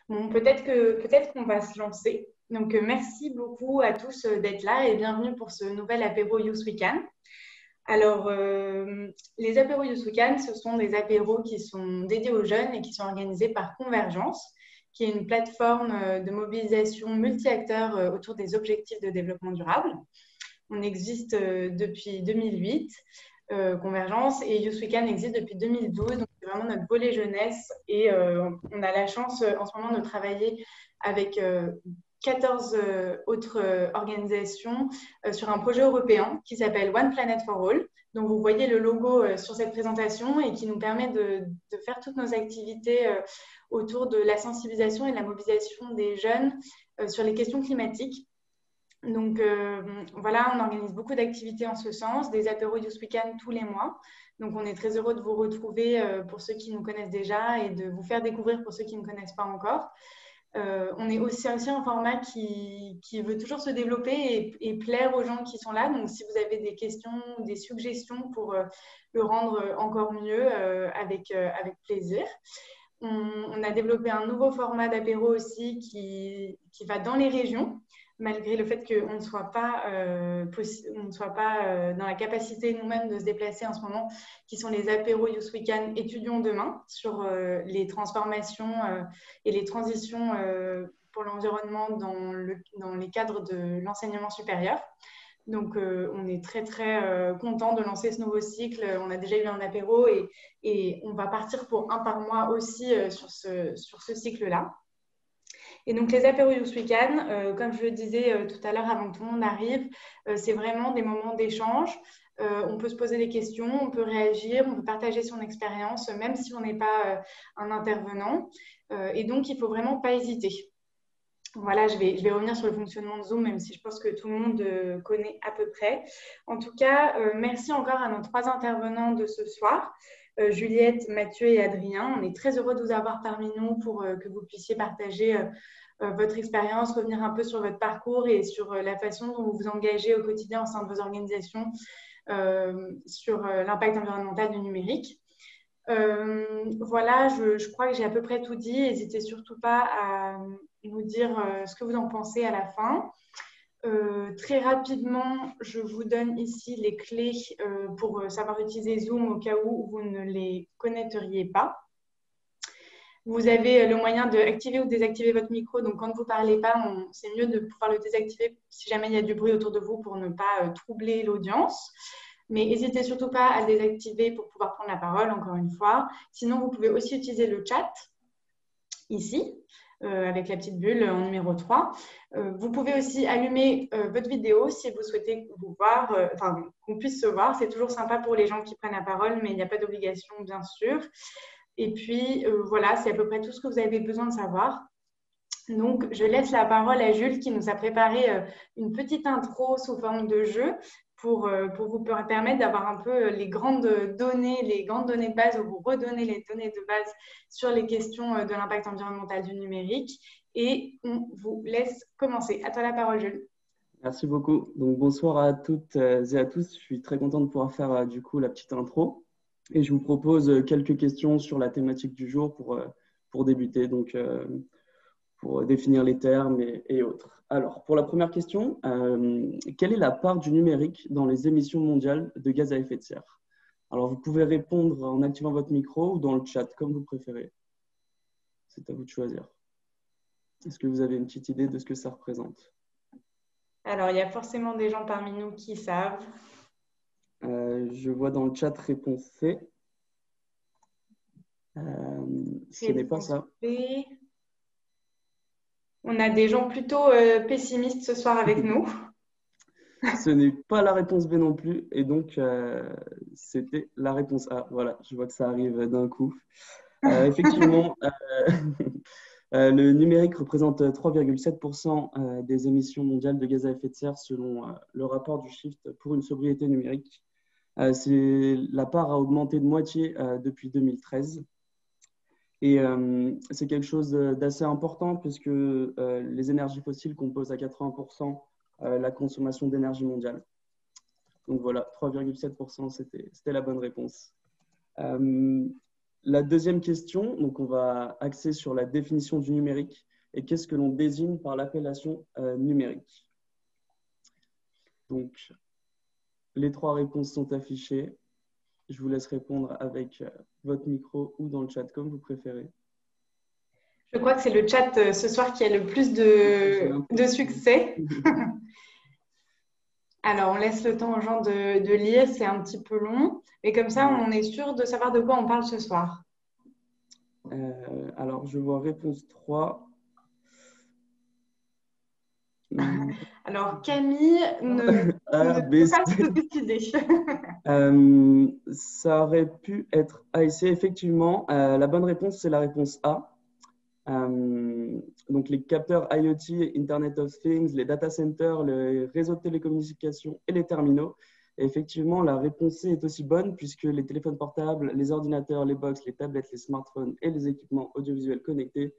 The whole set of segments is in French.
Bon, peut-être qu'on va se lancer. Donc, merci beaucoup à tous d'être là et bienvenue pour ce nouvel apéro Youth Weekend. Alors, les apéros Youth Weekend, ce sont des apéros qui sont dédiés aux jeunes et qui sont organisés par Convergence, qui est une plateforme de mobilisation multi-acteurs autour des objectifs de développement durable. On existe depuis 2008. Convergence et Youth Weekend existe depuis 2012, donc c'est vraiment notre volet jeunesse et on a la chance en ce moment de travailler avec 14 autres organisations sur un projet européen qui s'appelle One Planet for All. Donc vous voyez le logo sur cette présentation et qui nous permet de faire toutes nos activités autour de la sensibilisation et de la mobilisation des jeunes sur les questions climatiques. Donc voilà, on organise beaucoup d'activités en ce sens, des apéros Youth Weekend tous les mois. Donc on est très heureux de vous retrouver pour ceux qui nous connaissent déjà et de vous faire découvrir pour ceux qui ne connaissent pas encore. On est aussi un format qui veut toujours se développer et plaire aux gens qui sont là. Donc si vous avez des questions ou des suggestions pour le rendre encore mieux, avec plaisir. On a développé un nouveau format d'apéro aussi qui va dans les régions, malgré le fait qu'on ne soit pas, dans la capacité nous-mêmes de se déplacer en ce moment, qui sont les apéros Youth Weekend Étudions demain sur les transformations et les transitions pour l'environnement dans les cadres de l'enseignement supérieur. Donc, on est très, très content de lancer ce nouveau cycle. On a déjà eu un apéro et on va partir pour un par mois aussi sur ce cycle-là. Et donc, les apéros Youth Weekend, comme je le disais tout à l'heure avant que tout le monde arrive, c'est vraiment des moments d'échange. On peut se poser des questions, on peut réagir, on peut partager son expérience, même si on n'est pas un intervenant. Et donc, il ne faut vraiment pas hésiter. Voilà, je vais revenir sur le fonctionnement de Zoom, même si je pense que tout le monde connaît à peu près. En tout cas, merci encore à nos 3 intervenants de ce soir, Juliette, Mathieu et Adrien. On est très heureux de vous avoir parmi nous pour que vous puissiez partager votre expérience, revenir un peu sur votre parcours et sur la façon dont vous vous engagez au quotidien au sein de vos organisations sur l'impact environnemental du numérique. Voilà, je crois que j'ai à peu près tout dit. N'hésitez surtout pas à nous dire ce que vous en pensez à la fin. Très rapidement, je vous donne ici les clés pour savoir utiliser Zoom au cas où vous ne les connaîtriez pas. Vous avez le moyen d'activer ou désactiver votre micro. Donc, quand vous ne parlez pas, c'est mieux de pouvoir le désactiver si jamais il y a du bruit autour de vous pour ne pas troubler l'audience. Mais n'hésitez surtout pas à le désactiver pour pouvoir prendre la parole, encore une fois. Sinon, vous pouvez aussi utiliser le chat, ici, avec la petite bulle en numéro 3. Vous pouvez aussi allumer votre vidéo si vous souhaitez vous voir, qu'on puisse se voir. C'est toujours sympa pour les gens qui prennent la parole, mais il n'y a pas d'obligation, bien sûr. Et puis, voilà, c'est à peu près tout ce que vous avez besoin de savoir. Donc, je laisse la parole à Jules qui nous a préparé une petite intro sous forme de jeu pour vous permettre d'avoir un peu les grandes données de base, ou vous redonner les données de base sur les questions de l'impact environnemental du numérique. Et on vous laisse commencer. À toi la parole, Jules. Merci beaucoup. Donc, bonsoir à toutes et à tous. Je suis très content de pouvoir faire du coup la petite intro. Et je vous propose quelques questions sur la thématique du jour pour débuter, donc pour définir les termes et autres. Alors, pour la première question, quelle est la part du numérique dans les émissions mondiales de gaz à effet de serre? Alors, vous pouvez répondre en activant votre micro ou dans le chat, comme vous préférez. C'est à vous de choisir. Est-ce que vous avez une petite idée de ce que ça représente? Alors, il y a forcément des gens parmi nous qui savent. Je vois dans le chat réponse C. Ce n'est pas ça. B. On a des gens plutôt pessimistes ce soir avec nous. Ce n'est pas la réponse B non plus. Et donc, c'était la réponse A. Voilà, je vois que ça arrive d'un coup. Effectivement, le numérique représente 3,7% des émissions mondiales de gaz à effet de serre selon le rapport du Shift pour une sobriété numérique. La part a augmenté de moitié depuis 2013. Et c'est quelque chose d'assez important puisque les énergies fossiles composent à 80% la consommation d'énergie mondiale. Donc voilà, 3,7%, c'était la bonne réponse. La deuxième question, donc on va axer sur la définition du numérique et qu'est-ce que l'on désigne par l'appellation numérique. Donc, les 3 réponses sont affichées. Je vous laisse répondre avec votre micro ou dans le chat, comme vous préférez. Je crois que c'est le chat ce soir qui a le plus de succès. Alors, on laisse le temps aux gens de lire, c'est un petit peu long. Mais comme ça, on est sûr de savoir de quoi on parle ce soir. Alors, je vois réponse 3. Alors, Camille ne peut pas se décider. Ça aurait pu être A et C. Effectivement, la bonne réponse, c'est la réponse A. Donc, les capteurs IoT, Internet of Things, les data centers, les réseaux de télécommunications et les terminaux. Et effectivement, la réponse C est aussi bonne puisque les téléphones portables, les ordinateurs, les box, les tablettes, les smartphones et les équipements audiovisuels connectés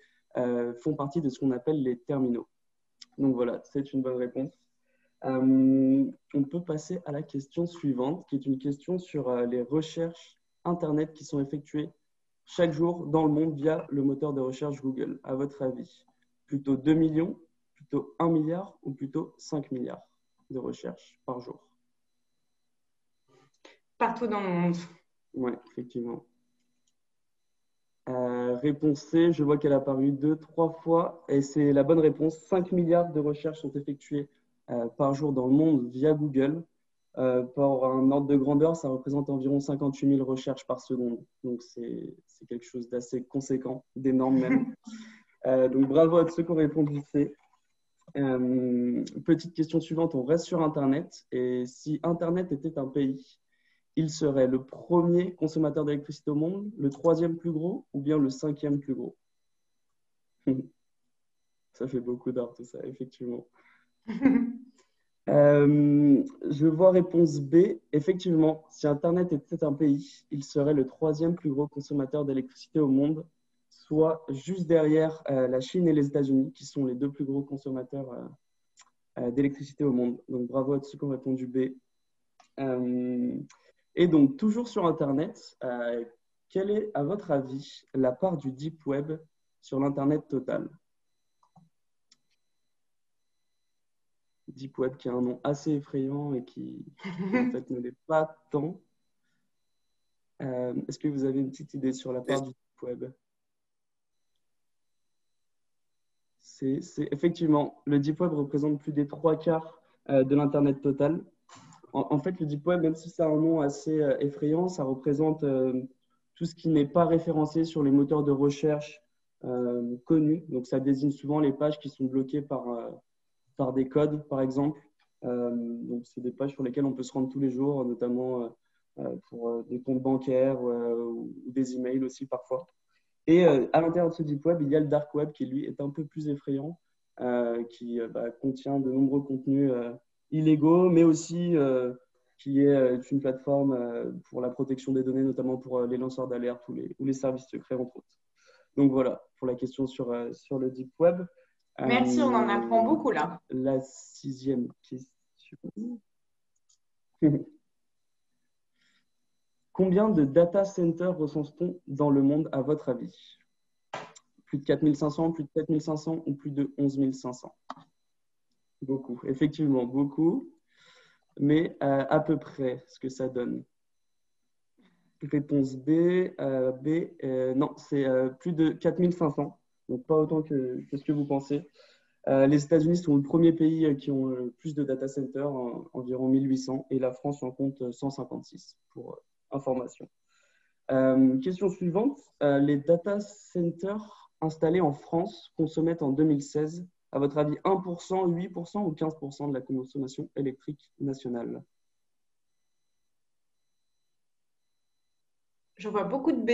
font partie de ce qu'on appelle les terminaux. Donc voilà, c'est une bonne réponse. On peut passer à la question suivante, qui est une question sur les recherches Internet qui sont effectuées chaque jour dans le monde via le moteur de recherche Google. À votre avis, plutôt 2 millions, plutôt 1 milliard ou plutôt 5 milliards de recherches par jour? Partout dans le monde. Oui, effectivement. Réponse C, je vois qu'elle a apparu 2-3 fois et c'est la bonne réponse. 5 milliards de recherches sont effectuées par jour dans le monde via Google. Pour un ordre de grandeur, ça représente environ 58 000 recherches par seconde. Donc, c'est quelque chose d'assez conséquent, d'énorme même. Donc, bravo à ceux qui ont répondu C. Petite question suivante, on reste sur Internet. Et si Internet était un pays, il serait le premier consommateur d'électricité au monde, le 3e plus gros ou bien le 5e plus gros? Ça fait beaucoup d'art tout ça, effectivement. Je vois réponse B. Effectivement, si Internet était un pays, il serait le 3e plus gros consommateur d'électricité au monde, soit juste derrière la Chine et les États-Unis, qui sont les 2 plus gros consommateurs d'électricité au monde. Donc, bravo à ceux qui ont répondu B. Et donc, toujours sur Internet, quelle est, à votre avis, la part du Deep Web sur l'Internet total? Deep Web qui a un nom assez effrayant et qui en fait ne l'est pas tant. Est-ce que vous avez une petite idée sur la part du Deep Web? C'est effectivement, le Deep Web représente plus des 3/4 de l'Internet total. En fait, le Deep Web, même si ça a un nom assez effrayant, ça représente tout ce qui n'est pas référencé sur les moteurs de recherche connus. Donc, ça désigne souvent les pages qui sont bloquées par des codes, par exemple. Donc, c'est des pages sur lesquelles on peut se rendre tous les jours, notamment pour des comptes bancaires ou des emails aussi parfois. Et à l'intérieur de ce Deep Web, il y a le Dark Web qui, lui, est un peu plus effrayant, qui contient de nombreux contenus illégaux, mais aussi qui est une plateforme pour la protection des données, notamment pour les lanceurs d'alerte ou les services secrets, entre autres. Donc voilà, pour la question sur le Deep Web. Merci, on en apprend beaucoup là. La 6e question. Combien de data centers recense-t-on dans le monde, à votre avis? Plus de 4500, plus de 7500 ou plus de 11 500? Beaucoup, effectivement, beaucoup. Mais à peu près ce que ça donne. Réponse B. Non, c'est plus de 4500. Donc, pas autant que ce que vous pensez. Les États-Unis sont le premier pays qui ont le plus de data centers, environ 1800, et la France en compte 156, pour information. Question suivante. Les data centers installés en France consommaient en 2016, à votre avis, 1%, 8% ou 15% de la consommation électrique nationale? Je vois beaucoup de B.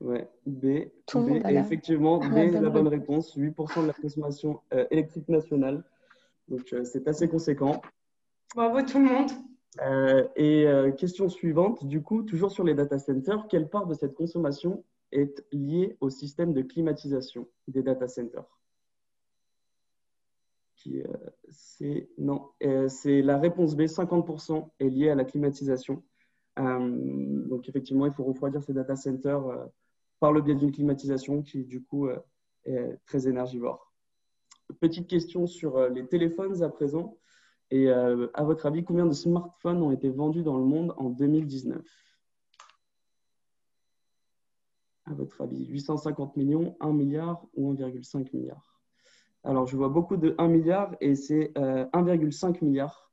Ouais, B. Tout le B. monde a Et effectivement, B est la bonne réponse. 8% de la consommation électrique nationale. Donc, c'est assez conséquent. Bravo tout le monde. Question suivante, du coup, toujours sur les data centers, quelle part de cette consommation est liée au système de climatisation des data centers? C'est la réponse B, 50% est liée à la climatisation. Donc, effectivement, il faut refroidir ces data centers par le biais d'une climatisation qui, du coup, est très énergivore. Petite question sur les téléphones à présent. Et à votre avis, combien de smartphones ont été vendus dans le monde en 2019? À votre avis, 850 millions, 1 milliard ou 1,5 milliard? Alors, je vois beaucoup de 1 milliard et c'est 1,5 milliard.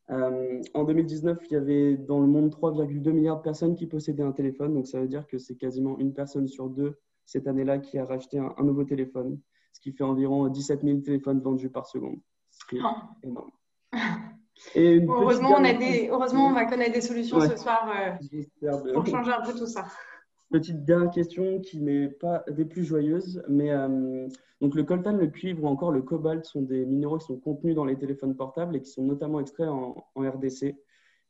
En 2019, il y avait dans le monde 3,2 milliards de personnes qui possédaient un téléphone. Donc, ça veut dire que c'est quasiment une personne sur deux cette année-là qui a racheté un nouveau téléphone, ce qui fait environ 17 000 téléphones vendus par seconde, ce qui est énorme. Et une heureusement, on va connaître des solutions ce soir pour changer un peu tout ça. Petite dernière question qui n'est pas des plus joyeuses, mais donc le coltan, le cuivre ou encore le cobalt sont des minéraux qui sont contenus dans les téléphones portables et qui sont notamment extraits en RDC.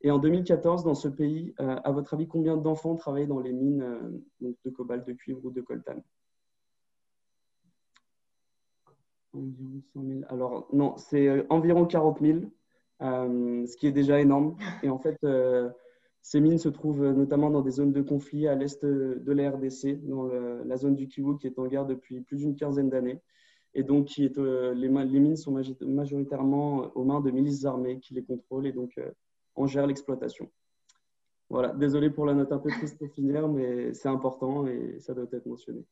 Et en 2014, dans ce pays, à votre avis, combien d'enfants travaillaient dans les mines donc de cobalt, de cuivre ou de coltan? Environ 100 000. Alors non, c'est environ 40 000, ce qui est déjà énorme. Et en fait, ces mines se trouvent notamment dans des zones de conflit à l'est de la RDC, dans la zone du Kivu, qui est en guerre depuis plus d'une quinzaine d'années. Et donc, les mines sont majoritairement aux mains de milices armées qui les contrôlent et donc on gère l'exploitation. Voilà, désolé pour la note un peu triste pour finir, mais c'est important et ça doit être mentionné.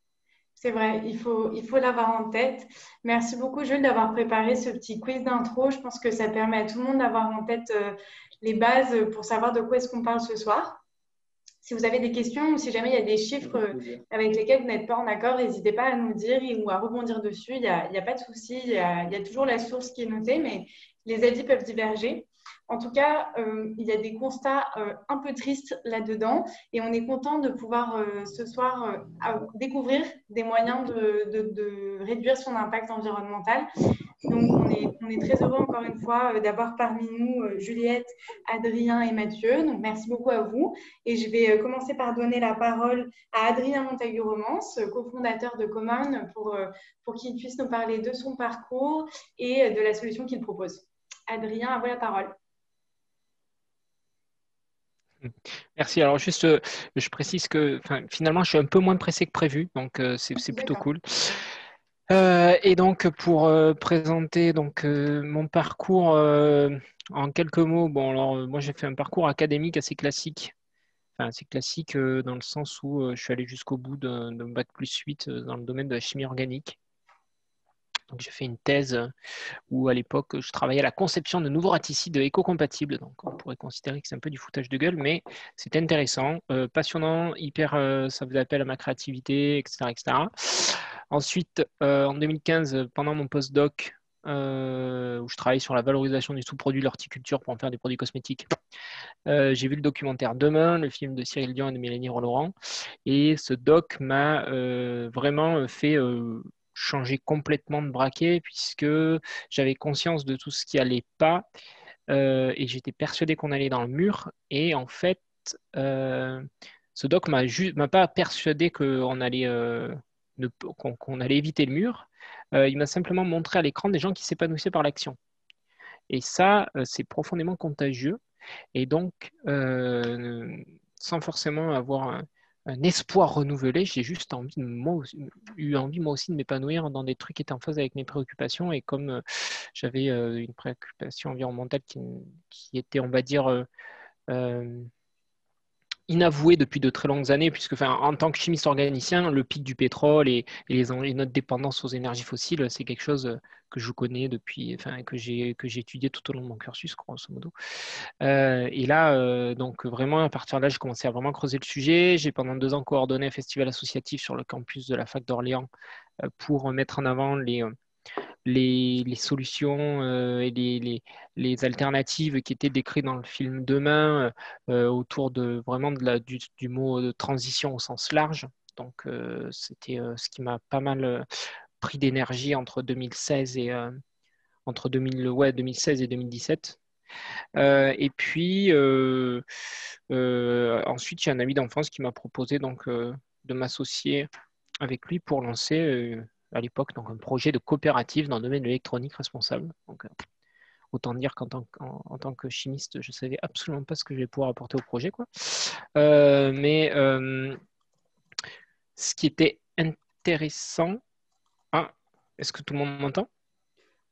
C'est vrai, il faut l'avoir en tête. Merci beaucoup, Jules, d'avoir préparé ce petit quiz d'intro. Je pense que ça permet à tout le monde d'avoir en tête les bases pour savoir de quoi est-ce qu'on parle ce soir. Si vous avez des questions ou si jamais il y a des chiffres avec lesquels vous n'êtes pas en accord, n'hésitez pas à nous dire ou à rebondir dessus. Il n'y a pas de souci. Il y a toujours la source qui est notée, mais les avis peuvent diverger. En tout cas, il y a des constats un peu tristes là-dedans et on est content de pouvoir ce soir découvrir des moyens de réduire son impact environnemental. Donc, on est très heureux encore une fois d'avoir parmi nous Juliette, Adrien et Mathieu. Donc, merci beaucoup à vous. Et je vais commencer par donner la parole à Adrien Montagu-Romance, cofondateur de Common, pour qu'il puisse nous parler de son parcours et de la solution qu'il propose. Adrien, à vous la parole. Merci. Alors juste, je précise que finalement, je suis un peu moins pressé que prévu, donc c'est plutôt cool. Et donc, pour présenter mon parcours en quelques mots, bon, alors moi j'ai fait un parcours académique assez classique. Enfin, assez classique dans le sens où je suis allé jusqu'au bout d'un bac+8 dans le domaine de la chimie organique. Donc, j'ai fait une thèse où, à l'époque, je travaillais à la conception de nouveaux raticides éco-compatibles. Donc, on pourrait considérer que c'est un peu du foutage de gueule, mais c'était intéressant, passionnant, ça faisait appel à ma créativité, etc. etc. Ensuite, en 2015, pendant mon postdoc, où je travaillais sur la valorisation du sous-produit de l'horticulture pour en faire des produits cosmétiques, j'ai vu le documentaire Demain, le film de Cyril Dion et de Mélanie Roland, et ce doc m'a vraiment fait changer complètement de braquet puisque j'avais conscience de tout ce qui allait pas et j'étais persuadé qu'on allait dans le mur. Et en fait, ce doc m'a pas persuadé qu'on allait, qu'on allait éviter le mur. Il m'a simplement montré à l'écran des gens qui s'épanouissaient par l'action. Et ça, c'est profondément contagieux. Et donc, sans forcément avoir un espoir renouvelé, j'ai juste eu envie moi aussi de m'épanouir dans des trucs qui étaient en phase avec mes préoccupations. Et comme j'avais une préoccupation environnementale qui était, on va dire, inavouée depuis de très longues années, puisque en tant que chimiste organicien, le pic du pétrole et notre dépendance aux énergies fossiles, c'est quelque chose que je connais depuis, que j'ai étudié tout au long de mon cursus, grosso modo. Et là, donc vraiment, à partir de là, j'ai commencé à vraiment creuser le sujet. J'ai pendant 2 ans coordonné un festival associatif sur le campus de la fac d'Orléans pour mettre en avant les solutions et les alternatives qui étaient décrites dans le film Demain autour de vraiment du mot de transition au sens large. Donc, c'était ce qui m'a pas mal pris d'énergie entre 2016 et 2016 et 2017. Et puis ensuite, il y a un ami d'enfance qui m'a proposé donc de m'associer avec lui pour lancer à l'époque donc un projet de coopérative dans le domaine de l'électronique responsable. Donc, autant dire en tant que chimiste, je ne savais absolument pas ce que je vais pouvoir apporter au projet, quoi. Mais ce qui était intéressant... Ah, est-ce que tout le monde m'entend?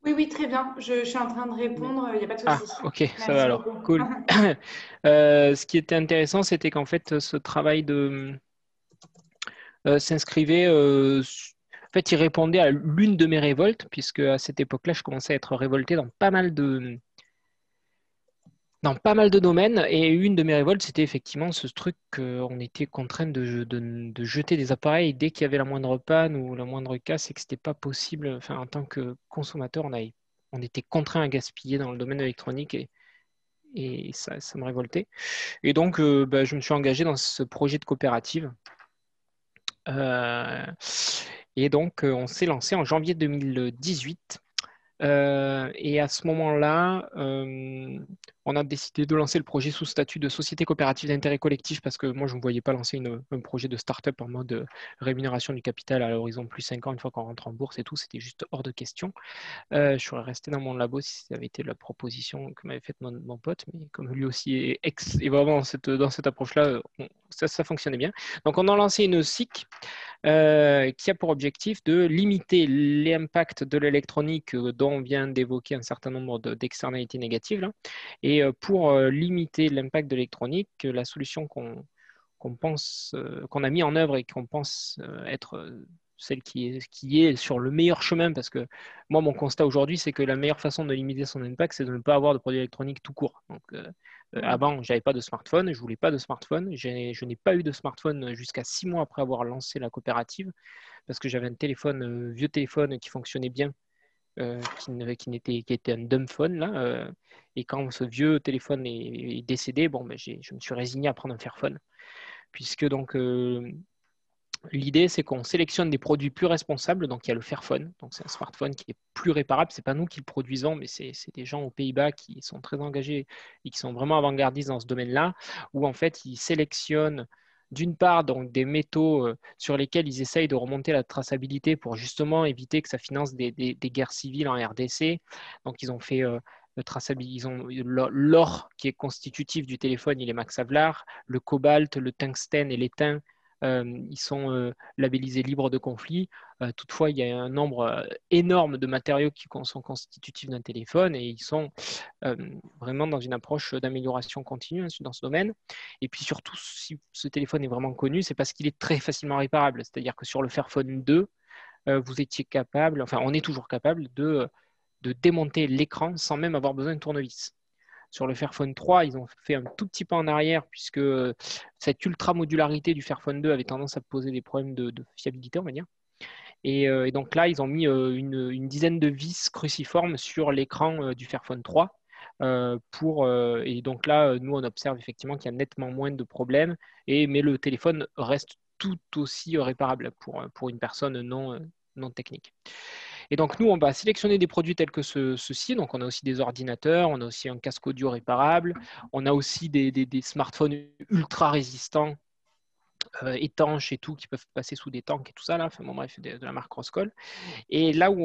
Oui, oui, très bien. Je suis en train de répondre, il n'y a pas de Ah, souci. ok, ça va Merci alors. beaucoup. Cool. Ce qui était intéressant, c'était qu'en fait, ce travail s'inscrivait... en fait, il répondait à l'une de mes révoltes, puisque à cette époque-là, je commençais à être révolté dans pas mal de domaines. Et une de mes révoltes, c'était effectivement ce truc qu'on était contraint de jeter des appareils dès qu'il y avait la moindre panne ou la moindre casse et que c'était pas possible. Enfin, en tant que consommateur, on était contraint à gaspiller dans le domaine électronique et ça me révoltait. Et donc, bah, je me suis engagé dans ce projet de coopérative. Euh, et donc, on s'est lancé en janvier 2018. Et à ce moment-là, on a décidé de lancer le projet sous statut de société coopérative d'intérêt collectif parce que moi, je ne me voyais pas lancer un projet de start-up en mode rémunération du capital à l'horizon plus 5 ans une fois qu'on rentre en bourse et tout. C'était juste hors de question. Je serais resté dans mon labo si ça avait été la proposition que m'avait faite mon pote, mais comme lui aussi est vraiment dans cette approche-là, ça fonctionnait bien. Donc, on a lancé une SIC qui a pour objectif de limiter l'impact de l'électronique dont on vient d'évoquer un certain nombre d'externalités négatives. Là. Et pour limiter l'impact de l'électronique, la solution qu'on a mis en œuvre et qu'on pense être celle qui est sur le meilleur chemin, parce que moi, mon constat aujourd'hui, c'est que la meilleure façon de limiter son impact, c'est de ne pas avoir de produits électroniques tout court. Donc, avant, j'avais pas de smartphone, je voulais pas de smartphone. Je n'ai pas eu de smartphone jusqu'à 6 mois après avoir lancé la coopérative, parce que j'avais un téléphone, vieux téléphone qui fonctionnait bien, qui était un dumb phone là. Et quand ce vieux téléphone est décédé, bon, ben, je me suis résigné à prendre un Fairphone, puisque donc l'idée, c'est qu'on sélectionne des produits plus responsables. Donc, il y a le Fairphone. Donc, c'est un smartphone qui est plus réparable. Ce n'est pas nous qui le produisons, mais c'est des gens aux Pays-Bas qui sont très engagés et qui sont vraiment avant-gardistes dans ce domaine-là, où en fait, ils sélectionnent d'une part donc, des métaux sur lesquels ils essayent de remonter la traçabilité pour justement éviter que ça finance des guerres civiles en RDC. Donc, ils ont fait l'or qui est constitutif du téléphone, il est Max Havelaar, le cobalt, le tungstène et l'étain ils sont labellisés libres de conflit. Toutefois, il y a un nombre énorme de matériaux qui sont constitutifs d'un téléphone et ils sont vraiment dans une approche d'amélioration continue dans ce domaine. Et puis surtout, si ce téléphone est vraiment connu, c'est parce qu'il est très facilement réparable. C'est-à-dire que sur le Fairphone 2, vous étiez capable, enfin on est toujours capable de démonter l'écran sans même avoir besoin de tournevis. Sur le Fairphone 3, ils ont fait un tout petit pas en arrière puisque cette ultra-modularité du Fairphone 2 avait tendance à poser des problèmes de fiabilité, on va dire. Et donc là, ils ont mis une dizaine de vis cruciformes sur l'écran du Fairphone 3. Et donc là, nous, on observe effectivement qu'il y a nettement moins de problèmes, mais le téléphone reste tout aussi réparable pour une personne non technique. Et donc, nous, on va sélectionner des produits tels que ceux-ci. Donc, on a aussi des ordinateurs, on a aussi un casque audio réparable, on a aussi des smartphones ultra résistants, étanches et tout, qui peuvent passer sous des tanks et tout ça, là. Enfin, bon, bref, de la marque Roscoll. Et là où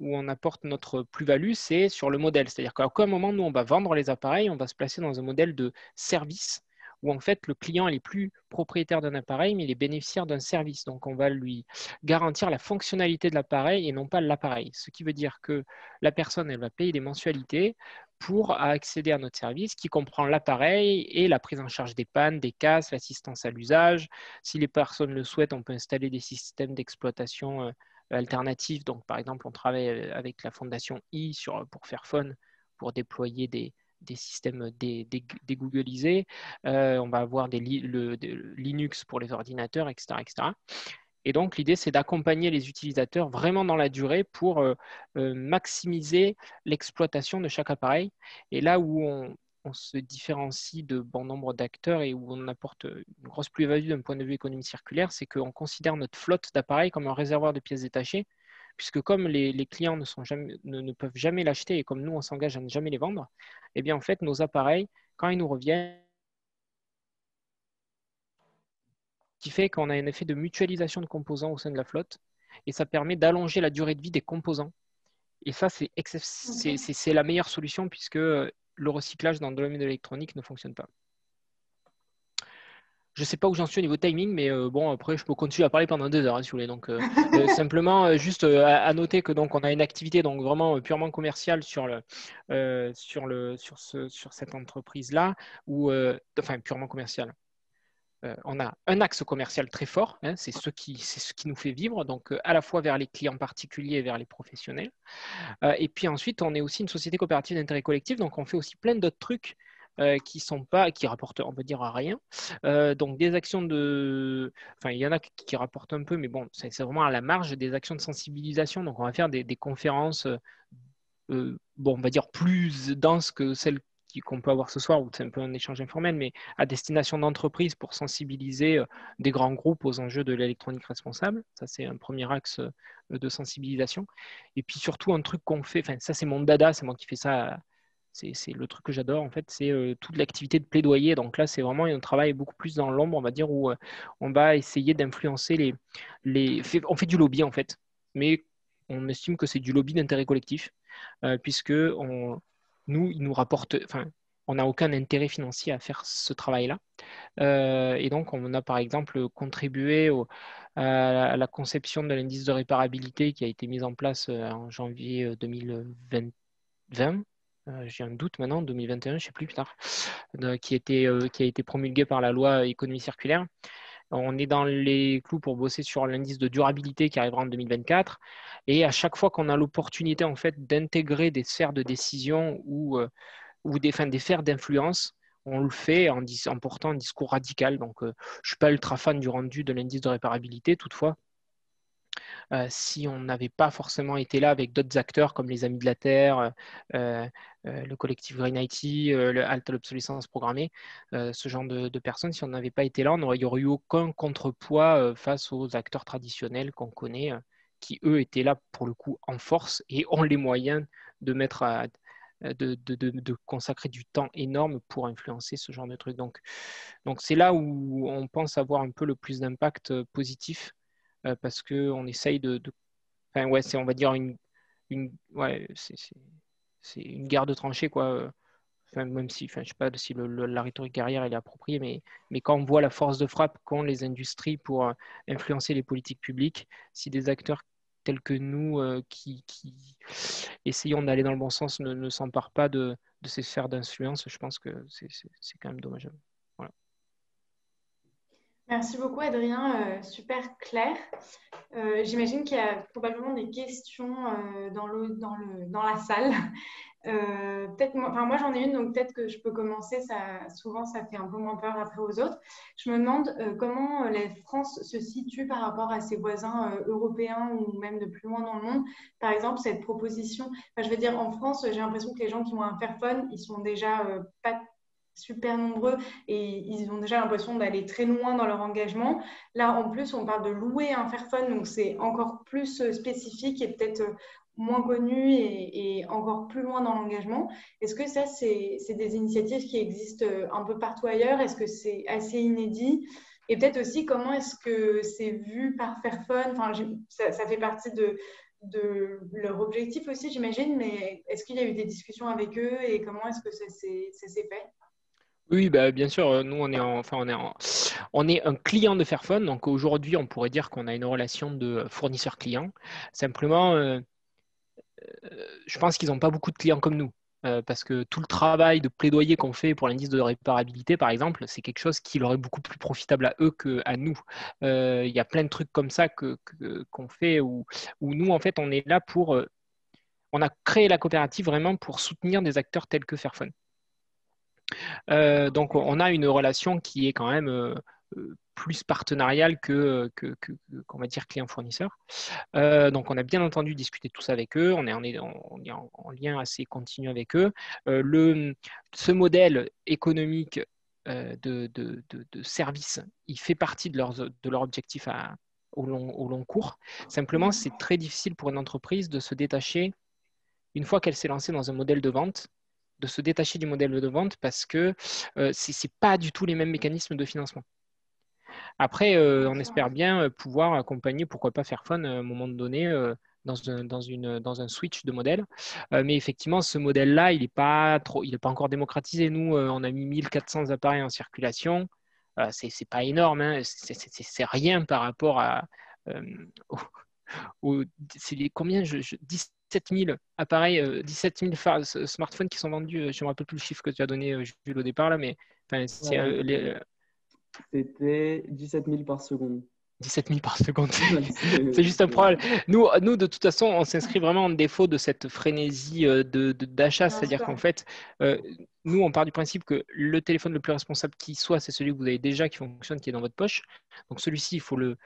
on apporte notre plus-value, c'est sur le modèle. C'est-à-dire qu'à aucun moment, nous, on va vendre les appareils, on va se placer dans un modèle de service où en fait le client n'est plus propriétaire d'un appareil, mais il est bénéficiaire d'un service. Donc on va lui garantir la fonctionnalité de l'appareil et non pas l'appareil. Ce qui veut dire que la personne, elle va payer des mensualités pour accéder à notre service qui comprend l'appareil et la prise en charge des pannes, des casses, l'assistance à l'usage. Si les personnes le souhaitent, on peut installer des systèmes d'exploitation alternatifs. Donc, par exemple, on travaille avec la fondation pour Fairphone pour déployer des systèmes dégooglisés. On va avoir des Linux pour les ordinateurs, etc., etc. Et donc, l'idée, c'est d'accompagner les utilisateurs vraiment dans la durée pour maximiser l'exploitation de chaque appareil. Et là où on se différencie de bon nombre d'acteurs et où on apporte une grosse plus-value d'un point de vue économie circulaire, c'est qu'on considère notre flotte d'appareils comme un réservoir de pièces détachées, puisque comme les clients ne peuvent jamais l'acheter et comme nous, on s'engage à ne jamais les vendre, eh bien, en fait, nos appareils, quand ils nous reviennent, qui fait qu'on a un effet de mutualisation de composants au sein de la flotte et ça permet d'allonger la durée de vie des composants Et ça, c'est la meilleure solution puisque le recyclage dans le domaine de l'électronique ne fonctionne pas. Je ne sais pas où j'en suis au niveau timing, mais bon, après, je peux continuer à parler pendant 2 heures, hein, si vous voulez. Donc, simplement, juste à noter que donc, on a une activité donc, vraiment purement commerciale sur cette entreprise-là, enfin, purement commerciale. On a un axe commercial très fort, hein, c'est ce qui nous fait vivre, donc à la fois vers les clients particuliers et vers les professionnels. Et puis ensuite, on est aussi une société coopérative d'intérêt collectif, donc on fait aussi plein d'autres trucs qui rapportent, on peut dire, à rien. Donc des actions enfin il y en a qui rapportent un peu, mais bon, c'est vraiment à la marge des actions de sensibilisation. Donc on va faire des conférences, bon, on va dire plus denses que celles qu'on peut avoir ce soir, où c'est un peu un échange informel, mais à destination d'entreprises pour sensibiliser des grands groupes aux enjeux de l'électronique responsable. Ça, c'est un premier axe de sensibilisation. Et puis surtout, un truc qu'on fait, enfin ça c'est mon dada, c'est moi qui fais ça, c'est le truc que j'adore en fait, c'est toute l'activité de plaidoyer. Donc là, c'est vraiment un travail beaucoup plus dans l'ombre, on va dire, où on va essayer d'influencer on fait du lobby en fait, mais on estime que c'est du lobby d'intérêt collectif, puisque il nous rapporte, enfin, on n'a aucun intérêt financier à faire ce travail-là. Et donc, on a par exemple contribué à la conception de l'indice de réparabilité qui a été mis en place en janvier 2020. J'ai un doute maintenant, 2021, je ne sais plus tard, qui a été promulgué par la loi économie circulaire. On est dans les clous pour bosser sur l'indice de durabilité qui arrivera en 2024. Et à chaque fois qu'on a l'opportunité en fait d'intégrer des sphères de décision ou des sphères d'influence, on le fait en portant un discours radical. Donc, je ne suis pas ultra fan du rendu de l'indice de réparabilité, toutefois. Si on n'avait pas forcément été là avec d'autres acteurs comme les Amis de la Terre, le collectif Green IT, le Halte à l'obsolescence programmée, ce genre de personnes, si on n'avait pas été là, il n'y aurait eu aucun contrepoids face aux acteurs traditionnels qu'on connaît, qui eux étaient là pour le coup en force et ont les moyens de mettre de consacrer du temps énorme pour influencer ce genre de trucs. Donc c'est là où on pense avoir un peu le plus d'impact positif parce qu'on essaye enfin, ouais, on va dire, ouais, c'est une guerre de tranchées, quoi. Enfin, même si, enfin, je sais pas si la rhétorique guerrière elle est appropriée, mais quand on voit la force de frappe qu'ont les industries pour influencer les politiques publiques, si des acteurs tels que nous, qui essayons d'aller dans le bon sens, ne s'emparent pas de ces sphères d'influence, je pense que c'est quand même dommageable. Voilà. Merci beaucoup, Adrien. Super clair. J'imagine qu'il y a probablement des questions dans la salle. Peut-être moi j'en ai une, donc peut-être que je peux commencer. Souvent, ça fait un peu moins peur après aux autres. Je me demande comment la France se situe par rapport à ses voisins européens ou même de plus loin dans le monde. Par exemple, cette proposition, enfin, je veux dire, en France, j'ai l'impression que les gens qui ont un Fairphone, ils sont déjà pas super nombreux et ils ont déjà l'impression d'aller très loin dans leur engagement. Là, en plus, on parle de louer un Fairphone, donc c'est encore plus spécifique et peut-être moins connu et encore plus loin dans l'engagement. Est-ce que ça, c'est des initiatives qui existent un peu partout ailleurs? Est-ce que c'est assez inédit? Et peut-être aussi, comment est-ce que c'est vu par Fairphone? Enfin, ça fait partie de leur objectif aussi, j'imagine, mais est-ce qu'il y a eu des discussions avec eux et comment est-ce que ça s'est fait? Oui, bah, bien sûr, nous on est un client de Fairphone, donc aujourd'hui on pourrait dire qu'on a une relation de fournisseur-client. Simplement, je pense qu'ils n'ont pas beaucoup de clients comme nous. Parce que tout le travail de plaidoyer qu'on fait pour l'indice de réparabilité, par exemple, c'est quelque chose qui leur est beaucoup plus profitable à eux qu'à nous. Il y a plein de trucs comme ça qu'on fait où nous, en fait, on est là on a créé la coopérative vraiment pour soutenir des acteurs tels que Fairphone. Donc, on a une relation qui est quand même plus partenariale qu'on va dire client-fournisseur. Donc, on a bien entendu discuté de tout ça avec eux. On est en lien assez continu avec eux. Ce modèle économique de service, il fait partie de leur objectif au long cours. Simplement, c'est très difficile pour une entreprise de se détacher, une fois qu'elle s'est lancée dans un modèle de vente, de se détacher du modèle de vente parce que ce n'est pas du tout les mêmes mécanismes de financement. Après, on espère bien pouvoir accompagner, pourquoi pas Fairphone à un moment donné, dans un switch de modèle. Mais effectivement, ce modèle-là, il n'est pas encore démocratisé. Nous, on a mis 1400 appareils en circulation. C'est pas énorme, hein. C'est rien par rapport à au- combien 17 000 appareils, 17 000 smartphones qui sont vendus. Je ne me rappelle plus le chiffre que tu as donné, Jules, au départ, là, mais enfin, c'était 17 000 par seconde. 17 000 par seconde. C'est juste un problème. Nous, de toute façon, on s'inscrit vraiment en défaut de cette frénésie d'achat. C'est-à-dire qu'en fait, nous, on part du principe que le téléphone le plus responsable qui soit, c'est celui que vous avez déjà qui fonctionne, qui est dans votre poche. Donc celui-ci, il faut le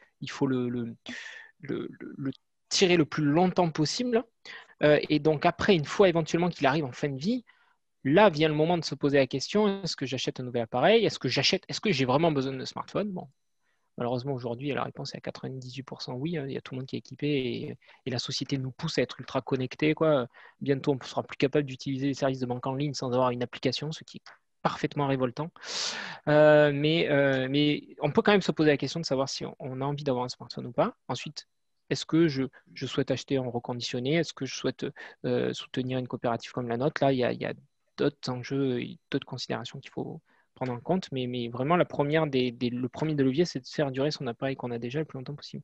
tirer le plus longtemps possible. Et donc après, une fois éventuellement qu'il arrive en fin de vie, là vient le moment de se poser la question, est-ce que j'achète un nouvel appareil? Est-ce que j'ai vraiment besoin de smartphone? Bon, malheureusement, aujourd'hui, la réponse est à 98% oui. Il y a tout le monde qui est équipé et la société nous pousse à être ultra connectés, quoi. Bientôt, on sera plus capable d'utiliser les services de banque en ligne sans avoir une application, ce qui est parfaitement révoltant. Mais on peut quand même se poser la question de savoir si on a envie d'avoir un smartphone ou pas. Ensuite, est-ce que je souhaite acheter en reconditionné? Est-ce que je souhaite soutenir une coopérative comme la nôtre? Là, il y a d'autres enjeux, d'autres considérations qu'il faut prendre en compte, mais vraiment le premier des leviers, c'est de faire durer son appareil qu'on a déjà le plus longtemps possible.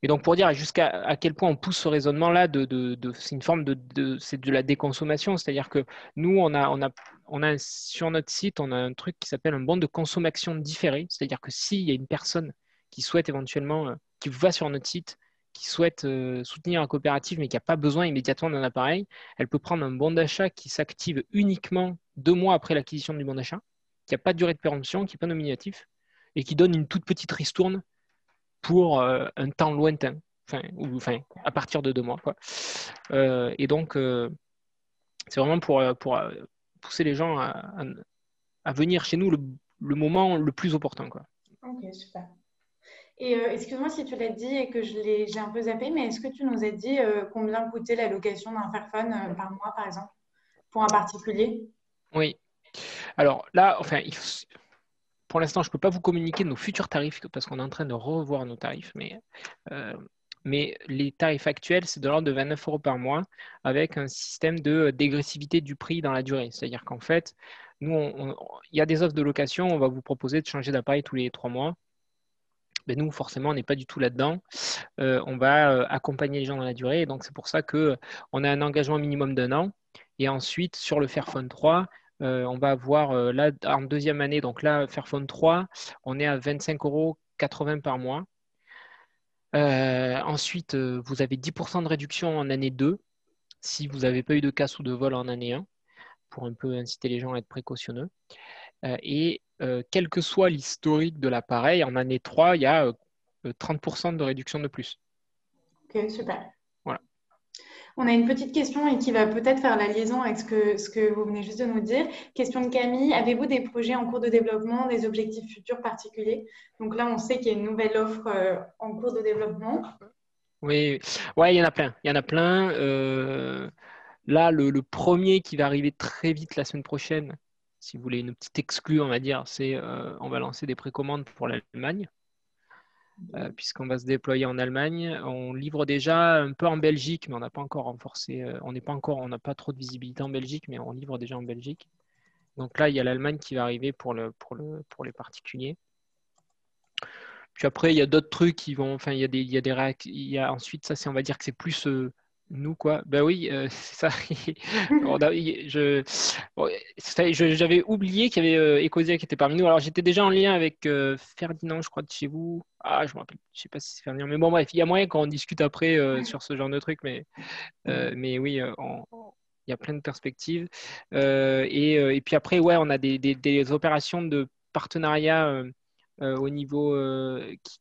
Et donc pour dire jusqu'à à quel point on pousse ce raisonnement-là, c'est une forme c'est de la déconsommation, c'est-à-dire que nous, sur notre site, on a un truc qui s'appelle un bon de consommation différée, c'est-à-dire que s'il y a une personne qui souhaite éventuellement, qui va sur notre site, qui souhaite soutenir un coopérative, mais qui n'a pas besoin immédiatement d'un appareil, elle peut prendre un bon d'achat qui s'active uniquement 2 mois après l'acquisition du bon d'achat, qui n'a pas de durée de péremption, qui n'est pas nominatif, et qui donne une toute petite ristourne pour un temps lointain, enfin, à partir de 2 mois, quoi. Et donc, c'est vraiment pour pousser les gens à venir chez nous le moment le plus opportun, quoi. Ok, super. Et excuse-moi si tu l'as dit et que j'ai un peu zappé, mais est-ce que tu nous as dit combien coûtait la location d'un Fairphone par mois, par exemple, pour un particulier? Oui. Alors là, enfin, pour l'instant, je ne peux pas vous communiquer nos futurs tarifs parce qu'on est en train de revoir nos tarifs, mais les tarifs actuels, c'est de l'ordre de 29 euros par mois avec un système de dégressivité du prix dans la durée. C'est-à-dire qu'en fait, nous, il y a des offres de location, on va vous proposer de changer d'appareil tous les 3 mois. Mais nous, forcément, on n'est pas du tout là-dedans. On va accompagner les gens dans la durée. Et donc, c'est pour ça qu'on a un engagement minimum d'1 an. Et ensuite, sur le Fairphone 3, on va avoir là, en deuxième année, donc là, Fairphone 3, on est à 25,80 € par mois. Ensuite, vous avez 10% de réduction en année 2 si vous n'avez pas eu de casse ou de vol en année 1 pour un peu inciter les gens à être précautionneux. Et quel que soit l'historique de l'appareil, en année 3, il y a 30% de réduction de plus. Ok, super. Voilà. On a une petite question et qui va peut-être faire la liaison avec ce que vous venez juste de nous dire. Question de Camille, avez-vous des projets en cours de développement, des objectifs futurs particuliers? Donc là, on sait qu'il y a une nouvelle offre en cours de développement. Oui, ouais, il y en a plein. Il y en a plein. Là, le premier qui va arriver très vite la semaine prochaine, si vous voulez une petite exclue, on va dire, c'est on va lancer des précommandes pour l'Allemagne. Puisqu'on va se déployer en Allemagne. On livre déjà un peu en Belgique, mais on n'a pas encore renforcé. On n'a pas trop de visibilité en Belgique, mais on livre déjà en Belgique. Donc là, il y a l'Allemagne qui va arriver pour les particuliers. Puis après, il y a d'autres trucs qui vont. Enfin, ensuite, ça, on va dire que c'est plus nous, quoi. Ben oui, c'est ça. J'avais oublié qu'il y avait Ecosia qui était parmi nous. Alors, j'étais déjà en lien avec Ferdinand, je crois, de chez vous. Ah, je me rappelle. Je sais pas si c'est Ferdinand. Mais bon, bref, il y a moyen qu'on discute après sur ce genre de trucs. Mais oui, il y a plein de perspectives. Et puis après, ouais, on a des opérations de partenariat au niveau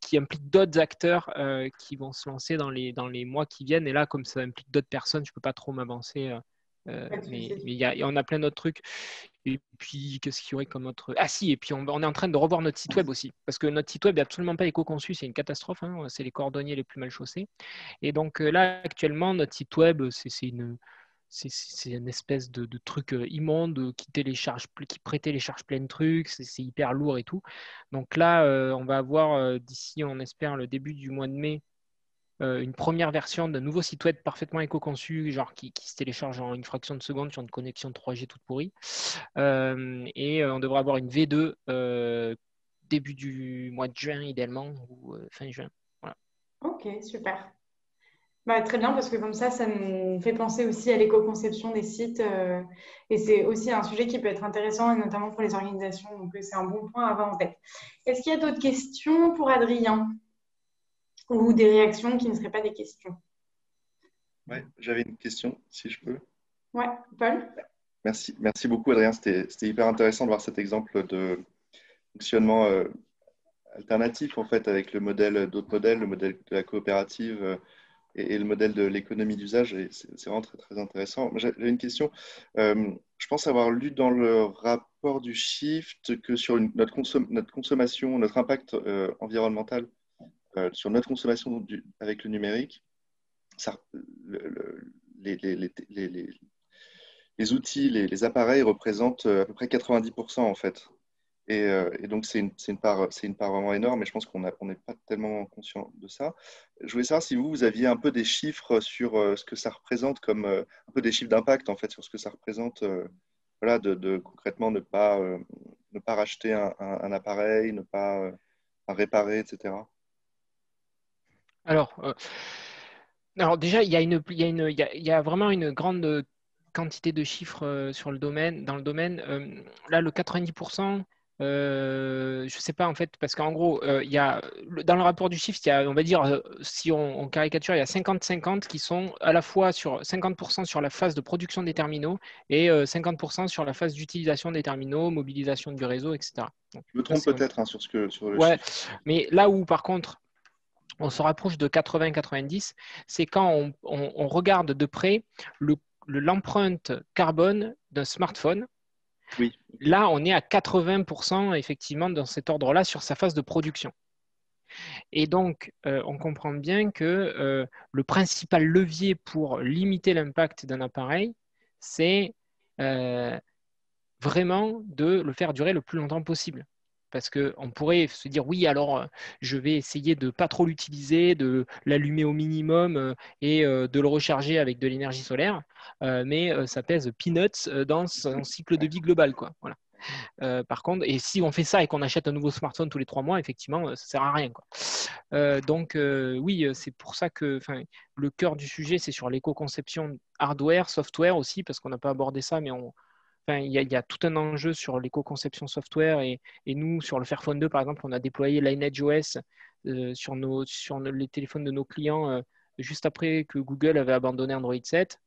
qui implique d'autres acteurs qui vont se lancer dans les mois qui viennent. Et là, comme ça implique d'autres personnes, je ne peux pas trop m'avancer. Mais on a plein d'autres trucs. Et puis, qu'est-ce qu'il y aurait comme autre... Ah si, et puis on est en train de revoir notre site web aussi. Parce que notre site web n'est absolument pas éco-conçu, c'est une catastrophe. Hein, c'est les cordonniers les plus mal chaussés. Et donc là, actuellement, notre site web, c'est une espèce de truc immonde qui prétélécharge plein de trucs, c'est hyper lourd et tout. Donc là, on va avoir d'ici, on espère, le début du mois de mai, une première version d'un nouveau site web parfaitement éco-conçu, genre qui se télécharge en une fraction de seconde sur une connexion 3G toute pourrie. Et on devrait avoir une V2 début du mois de juin, idéalement, ou fin juin. Voilà. Ok, super. Bah, très bien, parce que comme ça nous fait penser aussi à l'éco-conception des sites. Et c'est aussi un sujet qui peut être intéressant, et notamment pour les organisations. Donc, c'est un bon point à avoir en tête. Est-ce qu'il y a d'autres questions pour Adrien ou des réactions qui ne seraient pas des questions? Ouais, j'avais une question, si je peux. Ouais, Paul? Merci beaucoup, Adrien. C'était hyper intéressant de voir cet exemple de fonctionnement alternatif, en fait, avec d'autres modèles, le modèle de la coopérative et le modèle de l'économie d'usage. Et c'est vraiment très, très intéressant. J'avais une question. Je pense avoir lu dans le rapport du Shift que sur notre consommation, notre impact environnemental sur notre consommation avec le numérique, ça, les, les, les, les- les outils, les appareils représentent à peu près 90% en fait. Et donc, c'est une part vraiment énorme, et je pense on n'est pas tellement conscient de ça. Je voulais savoir si vous aviez un peu des chiffres sur ce que ça représente, comme un peu des chiffres d'impact, en fait, sur ce que ça représente, voilà, de concrètement ne pas racheter un appareil, ne pas réparer, etc. Alors, alors déjà, il y a vraiment une grande quantité de chiffres sur dans le domaine. Là, le 90%, je ne sais pas en fait, parce qu'en gros, dans le rapport du Shift, il y a, on va dire, si on caricature, il y a 50-50 qui sont à la fois sur 50% sur la phase de production des terminaux et 50% sur la phase d'utilisation des terminaux, mobilisation du réseau, etc. Donc, Je me là, trompe peut-être hein, sur le ouais, chiffre. mais là où par contre, on se rapproche de 80-90, c'est quand on regarde de près l'empreinte carbone d'un smartphone. Oui. Là, on est à 80% effectivement dans cet ordre-là sur sa phase de production. Et donc, on comprend bien que le principal levier pour limiter l'impact d'un appareil, c'est vraiment de le faire durer le plus longtemps possible. Parce qu'on pourrait se dire, oui, alors je vais essayer de ne pas trop l'utiliser, de l'allumer au minimum et de le recharger avec de l'énergie solaire, mais ça pèse peanuts dans son cycle de vie global, quoi. Voilà. Par contre, et si on fait ça et qu'on achète un nouveau smartphone tous les 3 mois, effectivement, ça ne sert à rien, quoi. Donc, oui, c'est pour ça que le cœur du sujet, c'est sur l'éco-conception hardware, software aussi, parce qu'on n'a pas abordé ça, mais il y a tout un enjeu sur l'éco-conception software et nous, sur le Fairphone 2, par exemple, on a déployé Lineage OS les téléphones de nos clients juste après que Google avait abandonné Android 7.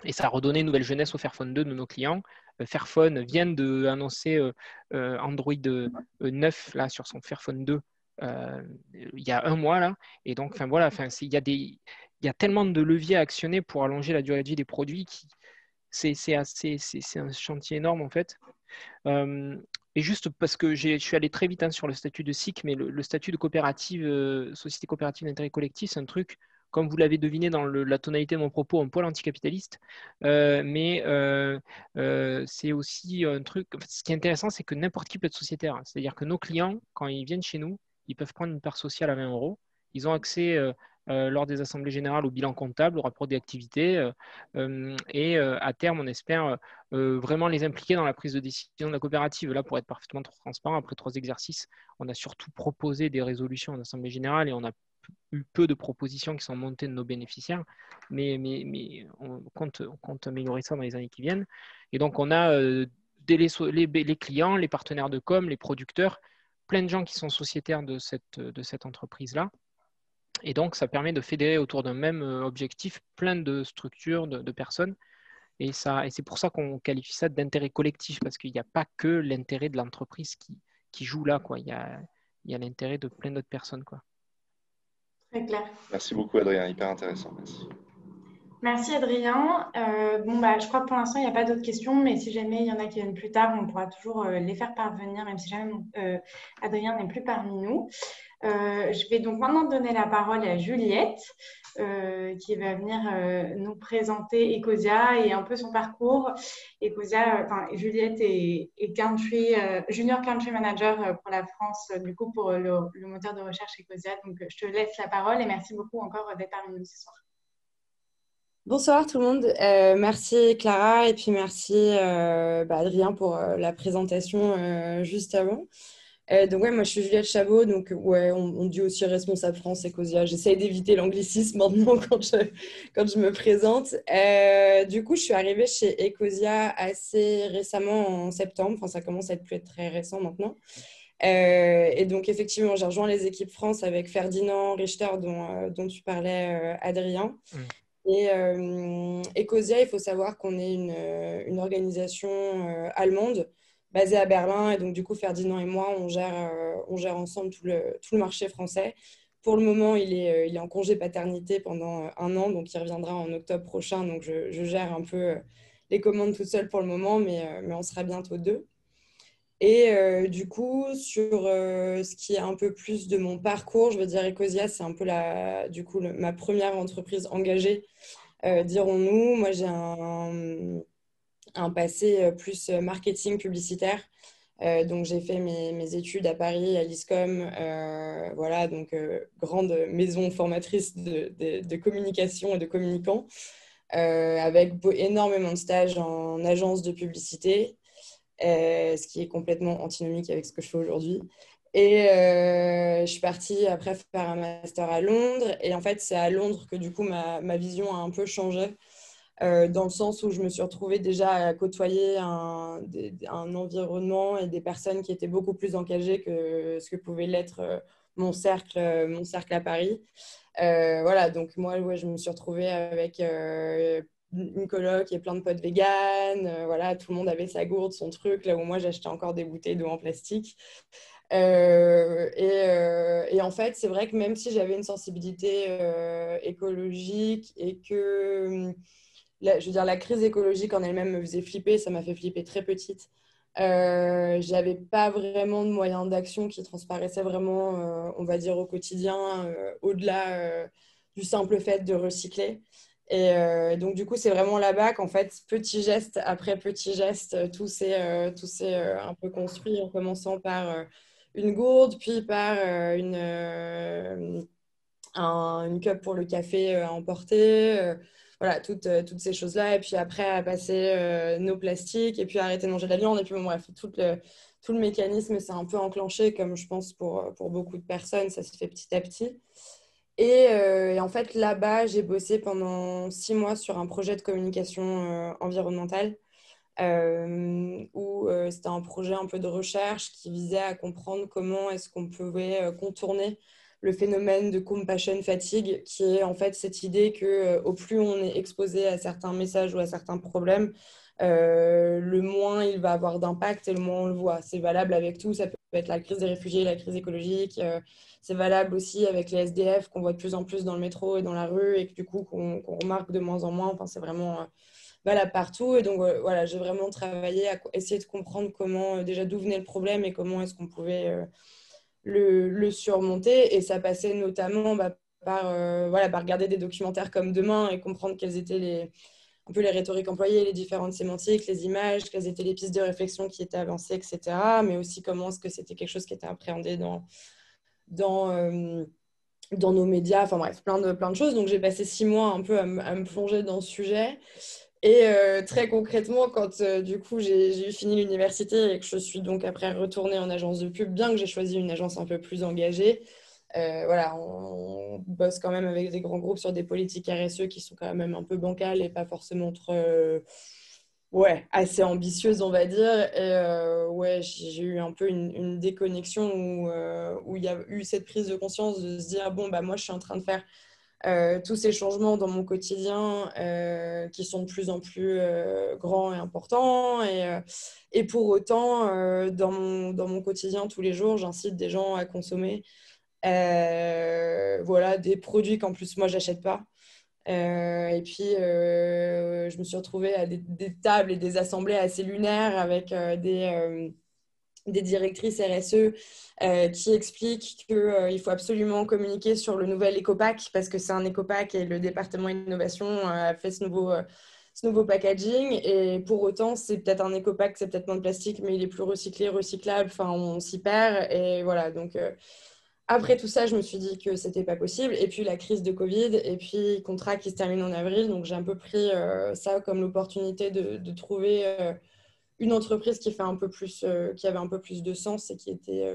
Et ça a redonné une nouvelle jeunesse au Fairphone 2 de nos clients. Fairphone vient d'annoncer Android 9 là, sur son Fairphone 2 il y a un mois. Là. Et donc, voilà, il y a tellement de leviers à actionner pour allonger la durée de vie des produits qui, c'est un chantier énorme en fait. Et juste parce que je suis allé très vite sur le statut de SIC, mais le statut de coopérative, société coopérative d'intérêt collectif, c'est un truc, comme vous l'avez deviné dans la tonalité de mon propos, un poil anticapitaliste. Mais c'est aussi un truc. En fait, ce qui est intéressant, c'est que n'importe qui peut être sociétaire. C'est-à-dire que nos clients, quand ils viennent chez nous, ils peuvent prendre une part sociale à 20 euros. Ils ont accès lors des assemblées générales au bilan comptable, au rapport des activités. Et à terme, on espère vraiment les impliquer dans la prise de décision de la coopérative. Là, pour être parfaitement transparent, après 3 exercices, on a surtout proposé des résolutions en assemblée générale et on a eu peu de propositions qui sont montées de nos bénéficiaires, mais on compte améliorer ça dans les années qui viennent. Et donc, on a les clients, les partenaires de com, les producteurs, plein de gens qui sont sociétaires de cette entreprise-là. Et donc, ça permet de fédérer autour d'un même objectif plein de structures, de personnes. Et c'est pour ça qu'on qualifie ça d'intérêt collectif, parce qu'il n'y a pas que l'intérêt de l'entreprise qui joue là, quoi. Il y a l'intérêt de plein d'autres personnes, quoi. Très clair. Merci beaucoup, Adrien. Hyper intéressant. Merci. Merci Adrien. Je crois que pour l'instant, il n'y a pas d'autres questions, mais si jamais il y en a qui viennent plus tard, on pourra toujours les faire parvenir, même si jamais Adrien n'est plus parmi nous. Je vais donc maintenant donner la parole à Juliette, qui va venir nous présenter Ecosia et un peu son parcours. Ecosia, Juliette est Junior Country Manager pour la France, du coup, pour le moteur de recherche Ecosia. Donc, je te laisse la parole et merci beaucoup encore d'être parmi nous ce soir. Bonsoir tout le monde, merci Clara et puis merci Adrien pour la présentation juste avant. Moi je suis Juliette Chabot, donc on dit aussi responsable France Ecosia. J'essaye d'éviter l'anglicisme maintenant quand je me présente. Du coup je suis arrivée chez Ecosia assez récemment en septembre, enfin ça commence à être très récent maintenant. Et donc effectivement j'ai rejoint les équipes France avec Ferdinand Richter dont tu parlais Adrien. Et Ecosia, il faut savoir qu'on est une organisation allemande basée à Berlin. Et donc, du coup, Ferdinand et moi, on gère ensemble tout le marché français. Pour le moment, il est en congé paternité pendant 1 an. Donc, il reviendra en octobre prochain. Donc, je gère un peu les commandes toute seule pour le moment, mais on sera bientôt 2. Et du coup, sur ce qui est un peu plus de mon parcours, je veux dire, Ecosia, c'est un peu ma première entreprise engagée, dirons-nous. Moi, j'ai un passé plus marketing publicitaire. Donc, j'ai fait mes études à Paris, à l'ISCOM, grande maison formatrice de communication et de communicants, avec énormément de stages en agence de publicité. Ce qui est complètement antinomique avec ce que je fais aujourd'hui. Et je suis partie après faire un master à Londres. Et en fait, c'est à Londres que du coup, ma vision a un peu changé, dans le sens où je me suis retrouvée déjà à côtoyer un environnement et des personnes qui étaient beaucoup plus engagées que ce que pouvait l'être mon cercle à Paris. Donc moi, je me suis retrouvée avec une coloc et plein de potes véganes. Tout le monde avait sa gourde, son truc, là où moi, j'achetais encore des bouteilles d'eau en plastique. Et en fait, c'est vrai que même si j'avais une sensibilité écologique et que, je veux dire, la crise écologique en elle-même me faisait flipper, ça m'a fait flipper très petite. J'avais pas vraiment de moyens d'action qui transparaissaient vraiment, on va dire, au quotidien, au-delà du simple fait de recycler. Et donc, du coup, c'est vraiment là-bas qu'en fait, petit geste après petit geste, tout s'est un peu construit, en commençant par une gourde, puis par une cup pour le café à emporter. Toutes ces choses-là. Et puis après, à passer nos plastiques, et puis arrêter de manger de la viande. Et puis, bon, bref, tout le mécanisme s'est un peu enclenché, comme je pense pour beaucoup de personnes. Ça se fait petit à petit. Et en fait, là-bas, j'ai bossé pendant 6 mois sur un projet de communication environnementale, où c'était un projet un peu de recherche qui visait à comprendre comment est-ce qu'on pouvait contourner le phénomène de compassion fatigue, qui est en fait cette idée que au plus on est exposé à certains messages ou à certains problèmes, le moins il va avoir d'impact et le moins on le voit. C'est valable avec tout, ça peut être la crise des réfugiés, la crise écologique, c'est valable aussi avec les SDF qu'on voit de plus en plus dans le métro et dans la rue et que du coup qu'on remarque de moins en moins. Enfin, c'est vraiment valable partout. Et donc j'ai vraiment travaillé à essayer de comprendre comment, déjà d'où venait le problème et comment est-ce qu'on pouvait le surmonter. Et ça passait notamment par regarder des documentaires comme Demain et comprendre quelles étaient un peu les rhétoriques employées, les différentes sémantiques, les images, quelles étaient les pistes de réflexion qui étaient avancées, etc. Mais aussi comment est-ce que c'était quelque chose qui était appréhendé dans nos médias. Enfin bref, plein de choses. Donc j'ai passé 6 mois un peu à me plonger dans ce sujet. Et très concrètement, quand du coup j'ai eu fini l'université et que je suis donc après retournée en agence de pub, bien que j'ai choisi une agence un peu plus engagée, on bosse quand même avec des grands groupes sur des politiques RSE qui sont quand même un peu bancales et pas forcément trop, assez ambitieuses, on va dire. Et j'ai eu un peu une déconnexion où il y a eu cette prise de conscience de se dire, bon, moi je suis en train de faire tous ces changements dans mon quotidien qui sont de plus en plus grands et importants. Et pour autant, dans mon quotidien, tous les jours, j'incite des gens à consommer des produits qu'en plus, moi, j'achète pas. Et puis, je me suis retrouvée à des tables et des assemblées assez lunaires avec des directrices RSE qui expliquent qu'il faut absolument communiquer sur le nouvel écopack parce que c'est un écopack et le département innovation a fait ce nouveau packaging. Et pour autant, c'est peut-être un écopack, c'est peut-être moins de plastique, mais il est plus recyclé, recyclable. Enfin, on s'y perd. Et voilà, donc après tout ça, je me suis dit que c'était pas possible. Et puis la crise de Covid, et puis contrat qui se termine en avril. Donc j'ai un peu pris ça comme l'opportunité de trouver une entreprise qui fait un peu plus, qui avait un peu plus de sens et qui était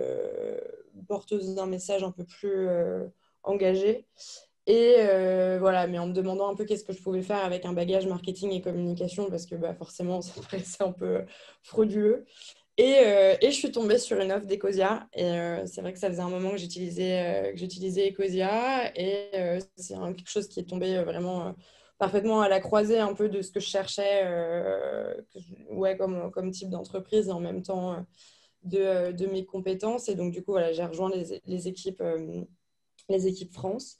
porteuse d'un message un peu plus engagé. Et voilà, mais en me demandant un peu qu'est-ce que je pouvais faire avec un bagage marketing et communication, parce que bah, forcément, ça paraissait un peu frauduleux. Et je suis tombée sur une offre d'Ecosia. Et c'est vrai que ça faisait un moment que j'utilisais Ecosia. Et c'est quelque chose qui est tombé vraiment parfaitement à la croisée un peu de ce que je cherchais ouais, comme type d'entreprise et en même temps de mes compétences. Et donc, du coup, voilà, j'ai rejoint les équipes France.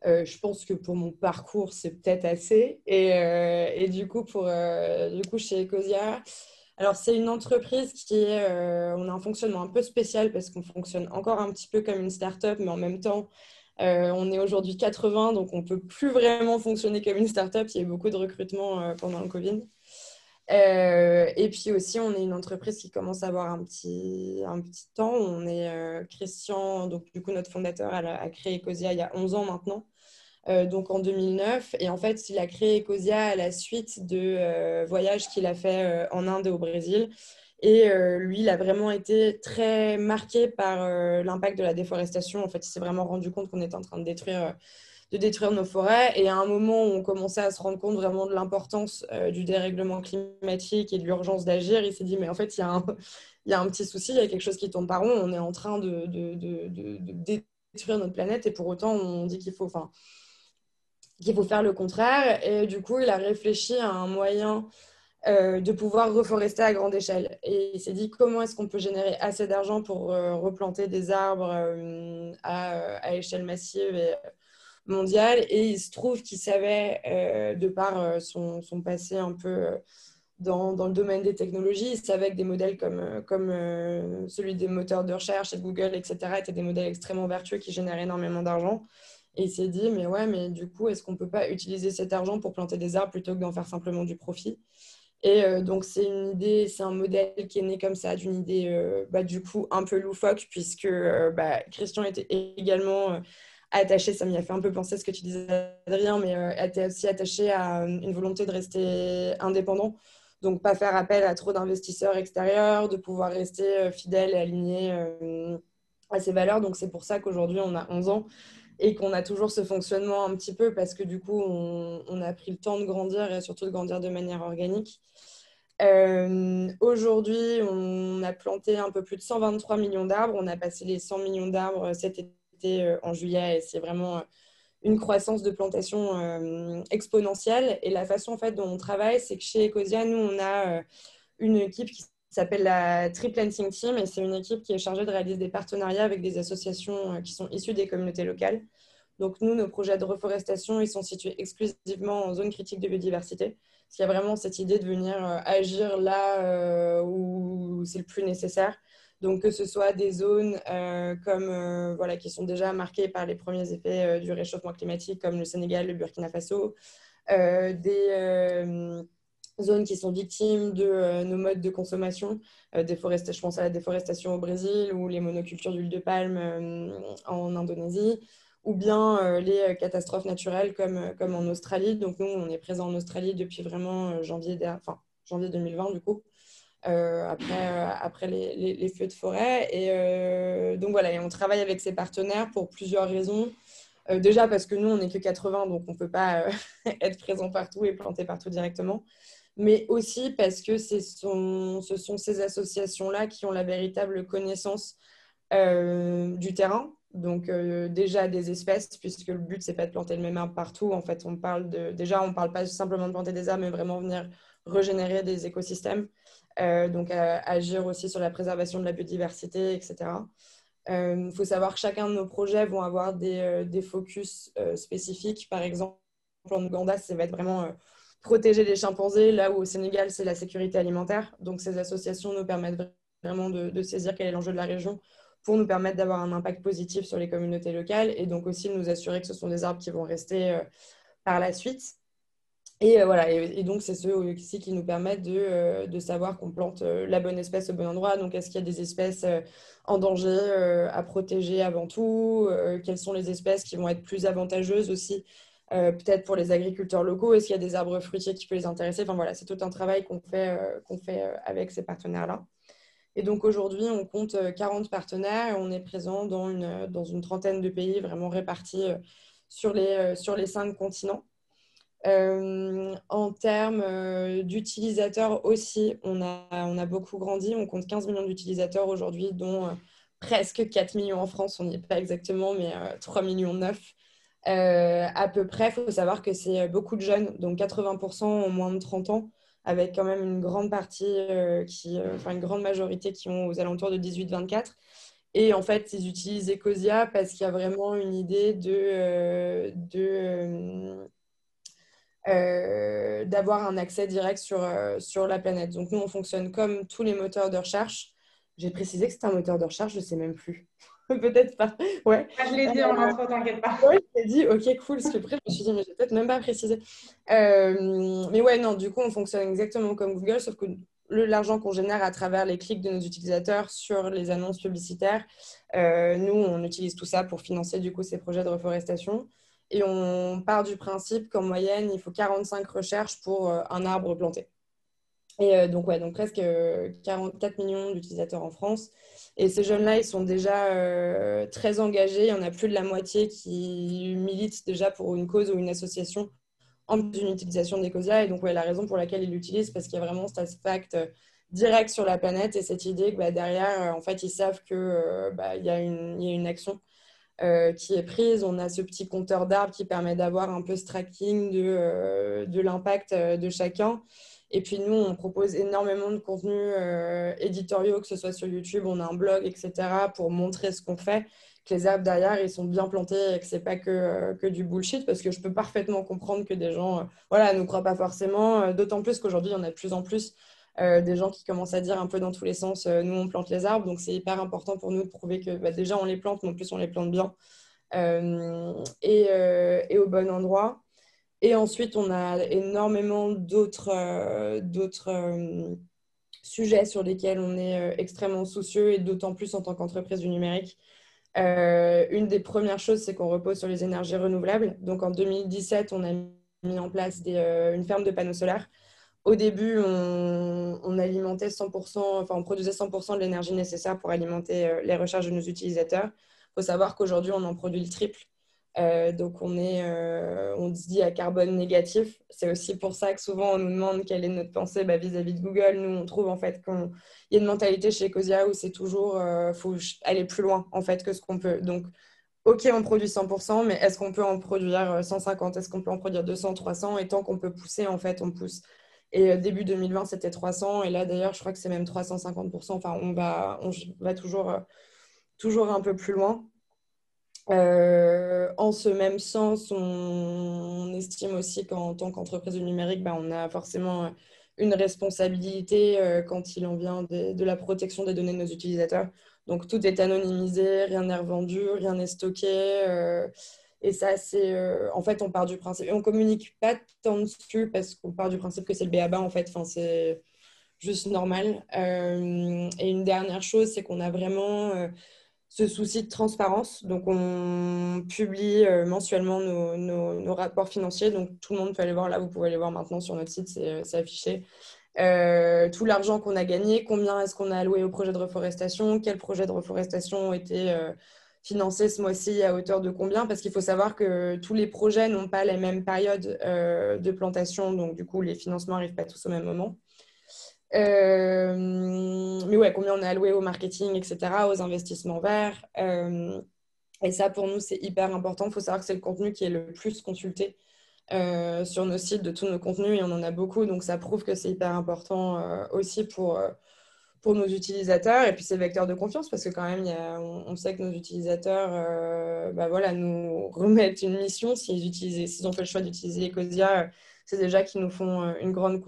Je pense que pour mon parcours, c'est peut-être assez. Et du coup, chez Ecosia, alors c'est une entreprise on a un fonctionnement un peu spécial parce qu'on fonctionne encore un petit peu comme une start-up, mais en même temps, on est aujourd'hui 80, donc on ne peut plus vraiment fonctionner comme une start-up. Il y a eu beaucoup de recrutement pendant le Covid. Et puis aussi, on est une entreprise qui commence à avoir un petit temps. On est Christian, donc du coup, notre fondateur, a créé Ecosia il y a 11 ans maintenant, donc en 2009. Et en fait, il a créé Ecosia à la suite de voyages qu'il a fait en Inde et au Brésil. Et lui, il a vraiment été très marqué par l'impact de la déforestation. En fait, il s'est vraiment rendu compte qu'on était en train de détruire nos forêts. Et à un moment où on commençait à se rendre compte vraiment de l'importance du dérèglement climatique et de l'urgence d'agir, il s'est dit, mais en fait, il y a un petit souci, il y a quelque chose qui tourne pas rond, on est en train de détruire notre planète et pour autant, on dit qu'il faut faire le contraire. Et du coup, il a réfléchi à un moyen de pouvoir reforester à grande échelle. Et il s'est dit comment est-ce qu'on peut générer assez d'argent pour replanter des arbres à échelle massive et mondiale. Et il se trouve qu'il savait, de par son passé un peu dans le domaine des technologies, il savait que des modèles comme celui des moteurs de recherche et de Google, etc., étaient des modèles extrêmement vertueux qui génèrent énormément d'argent. Et il s'est dit, mais ouais, mais du coup, est-ce qu'on ne peut pas utiliser cet argent pour planter des arbres plutôt que d'en faire simplement du profit? Et donc, c'est un modèle qui est né comme ça, d'une idée du coup un peu loufoque, puisque Christian était également attaché, ça m'y a fait un peu penser à ce que tu disais, Adrien, mais était aussi attaché à une volonté de rester indépendant, donc pas faire appel à trop d'investisseurs extérieurs, de pouvoir rester fidèle et aligné à ses valeurs. Donc, c'est pour ça qu'aujourd'hui, on a 11 ans et qu'on a toujours ce fonctionnement un petit peu parce que du coup, on a pris le temps de grandir et surtout de grandir de manière organique. Aujourd'hui, on a planté un peu plus de 123 millions d'arbres. On a passé les 100 millions d'arbres cet été en juillet et c'est vraiment une croissance de plantation exponentielle. Et la façon en fait, dont on travaille, c'est que chez Ecosia, nous, on a une équipe qui s'appelle la Tree Planting Team et c'est une équipe qui est chargée de réaliser des partenariats avec des associations qui sont issues des communautés locales. Donc nous, nos projets de reforestation, ils sont situés exclusivement en zone critique de biodiversité. Parce qu'il y a vraiment cette idée de venir agir là où c'est le plus nécessaire. Donc que ce soit des zones qui sont déjà marquées par les premiers effets du réchauffement climatique, comme le Sénégal, le Burkina Faso, des zones qui sont victimes de nos modes de consommation. Je pense à la déforestation au Brésil ou les monocultures d'huile de palme en Indonésie, ou bien les catastrophes naturelles comme en Australie. Donc nous, on est présent en Australie depuis vraiment janvier 2020 du coup. Après les feux de forêt. Et donc voilà, et on travaille avec ces partenaires pour plusieurs raisons. Déjà parce que nous, on n'est que 80, donc on ne peut pas être présent partout et planter partout directement. Mais aussi parce que ce sont ces associations-là qui ont la véritable connaissance du terrain. Donc déjà des espèces, puisque le but, c'est pas de planter le même arbre partout. En fait, on parle pas simplement de planter des arbres, mais vraiment venir régénérer des écosystèmes. Donc agir aussi sur la préservation de la biodiversité, etc. Il faut savoir que chacun de nos projets vont avoir des focus spécifiques. Par exemple, en Ouganda, ça va être vraiment protéger les chimpanzés, là où au Sénégal, c'est la sécurité alimentaire. Donc, ces associations nous permettent vraiment de saisir quel est l'enjeu de la région pour nous permettre d'avoir un impact positif sur les communautés locales et donc aussi de nous assurer que ce sont des arbres qui vont rester par la suite. Et voilà, et donc c'est ceux aussi qui nous permettent de savoir qu'on plante la bonne espèce au bon endroit. Donc, est-ce qu'il y a des espèces en danger à protéger avant tout? Quelles sont les espèces qui vont être plus avantageuses aussi, peut-être pour les agriculteurs locaux? Est-ce qu'il y a des arbres fruitiers qui peuvent les intéresser? Enfin voilà, c'est tout un travail qu'on fait avec ces partenaires-là. Et donc aujourd'hui, on compte 40 partenaires et on est présent dans une trentaine de pays vraiment répartis sur les 5 continents. En termes d'utilisateurs aussi, on a beaucoup grandi. On compte 15 millions d'utilisateurs aujourd'hui, dont presque 4 millions en France. On n'y est pas exactement, mais 3 millions 9 à peu près. Il faut savoir que c'est beaucoup de jeunes, donc 80% ont moins de 30 ans, avec quand même une grande partie, une grande majorité qui ont aux alentours de 18-24. Et en fait, ils utilisent Ecosia parce qu'il y a vraiment une idée d'avoir un accès direct sur la planète. Donc, nous, on fonctionne comme tous les moteurs de recherche. J'ai précisé que c'était un moteur de recherche, je ne sais même plus. Peut-être pas. Ouais. Je l'ai dit en intro, t'inquiète pas. Ouais, je t'ai dit, ok, cool, parce que après, je me suis dit, mais j'ai peut-être même pas précisé. Mais ouais, non, du coup, on fonctionne exactement comme Google, sauf que l'argent qu'on génère à travers les clics de nos utilisateurs sur les annonces publicitaires, nous, on utilise tout ça pour financer, du coup, ces projets de reforestation. Et on part du principe qu'en moyenne, il faut 45 recherches pour un arbre planté. Et donc presque 44 millions d'utilisateurs en France. Et ces jeunes-là, ils sont déjà très engagés. Il y en a plus de la moitié qui militent déjà pour une cause ou une association en plus d'une utilisation d'Ecosia. Et donc, la raison pour laquelle ils l'utilisent, parce qu'il y a vraiment cet impact direct sur la planète et cette idée que derrière, en fait, ils savent qu'il y a une action qui est prise. On a ce petit compteur d'arbres qui permet d'avoir un peu ce tracking de l'impact de chacun. Et puis nous, on propose énormément de contenus éditoriaux, que ce soit sur YouTube, on a un blog, etc., pour montrer ce qu'on fait, que les arbres derrière, ils sont bien plantés et que c'est pas que du bullshit, parce que je peux parfaitement comprendre que des gens ne croient pas forcément, d'autant plus qu'aujourd'hui, il y en a de plus en plus des gens qui commencent à dire un peu dans tous les sens, nous, on plante les arbres, donc c'est hyper important pour nous de prouver que déjà, on les plante, mais en plus, on les plante bien et au bon endroit. Et ensuite, on a énormément d'autres sujets sur lesquels on est extrêmement soucieux, et d'autant plus en tant qu'entreprise du numérique. Une des premières choses, c'est qu'on repose sur les énergies renouvelables. Donc, en 2017, on a mis en place une ferme de panneaux solaires. Au début, on alimentait 100%, on produisait 100% de l'énergie nécessaire pour alimenter les recherches de nos utilisateurs. Il faut savoir qu'aujourd'hui, on en produit le triple. Donc, on se dit à carbone négatif. C'est aussi pour ça que souvent, on nous demande quelle est notre pensée vis-à-vis de Google. Nous, on trouve en fait qu'il y a une mentalité chez Ecosia où c'est toujours faut aller plus loin en fait que ce qu'on peut. Donc, ok, on produit 100%, mais est-ce qu'on peut en produire 150? Est-ce qu'on peut en produire 200, 300? Et tant qu'on peut pousser, en fait, on pousse. Et début 2020, c'était 300. Et là, d'ailleurs, je crois que c'est même 350%. Enfin, on va toujours un peu plus loin. En ce même sens, on estime aussi qu'en tant qu'entreprise du numérique, on a forcément une responsabilité quand il en vient de la protection des données de nos utilisateurs. Donc, tout est anonymisé, rien n'est revendu, rien n'est stocké. Et ça, en fait, on part du principe. Et on ne communique pas tant dessus parce qu'on part du principe que c'est le b.a.-ba, en fait. Enfin, c'est juste normal. Et une dernière chose, c'est qu'on a vraiment ce souci de transparence. Donc, on publie mensuellement nos rapports financiers. Donc, tout le monde peut aller voir là. Vous pouvez aller voir maintenant sur notre site, c'est affiché. Tout l'argent qu'on a gagné, combien est-ce qu'on a alloué au projet de reforestation, quels projets de reforestation ont été financés ce mois-ci, à hauteur de combien, parce qu'il faut savoir que tous les projets n'ont pas les mêmes périodes de plantation. Donc, du coup, les financements n'arrivent pas tous au même moment. Mais ouais, combien on a alloué au marketing, etc., aux investissements verts. Et ça, pour nous, c'est hyper important. Il faut savoir que c'est le contenu qui est le plus consulté sur nos sites de tous nos contenus, et on en a beaucoup. Donc, ça prouve que c'est hyper important aussi pour nos utilisateurs. Et puis, c'est vecteur de confiance parce que quand même, on sait que nos utilisateurs voilà, nous remettent une mission. S'ils ont fait le choix d'utiliser Ecosia, c'est déjà qu'ils nous font une grande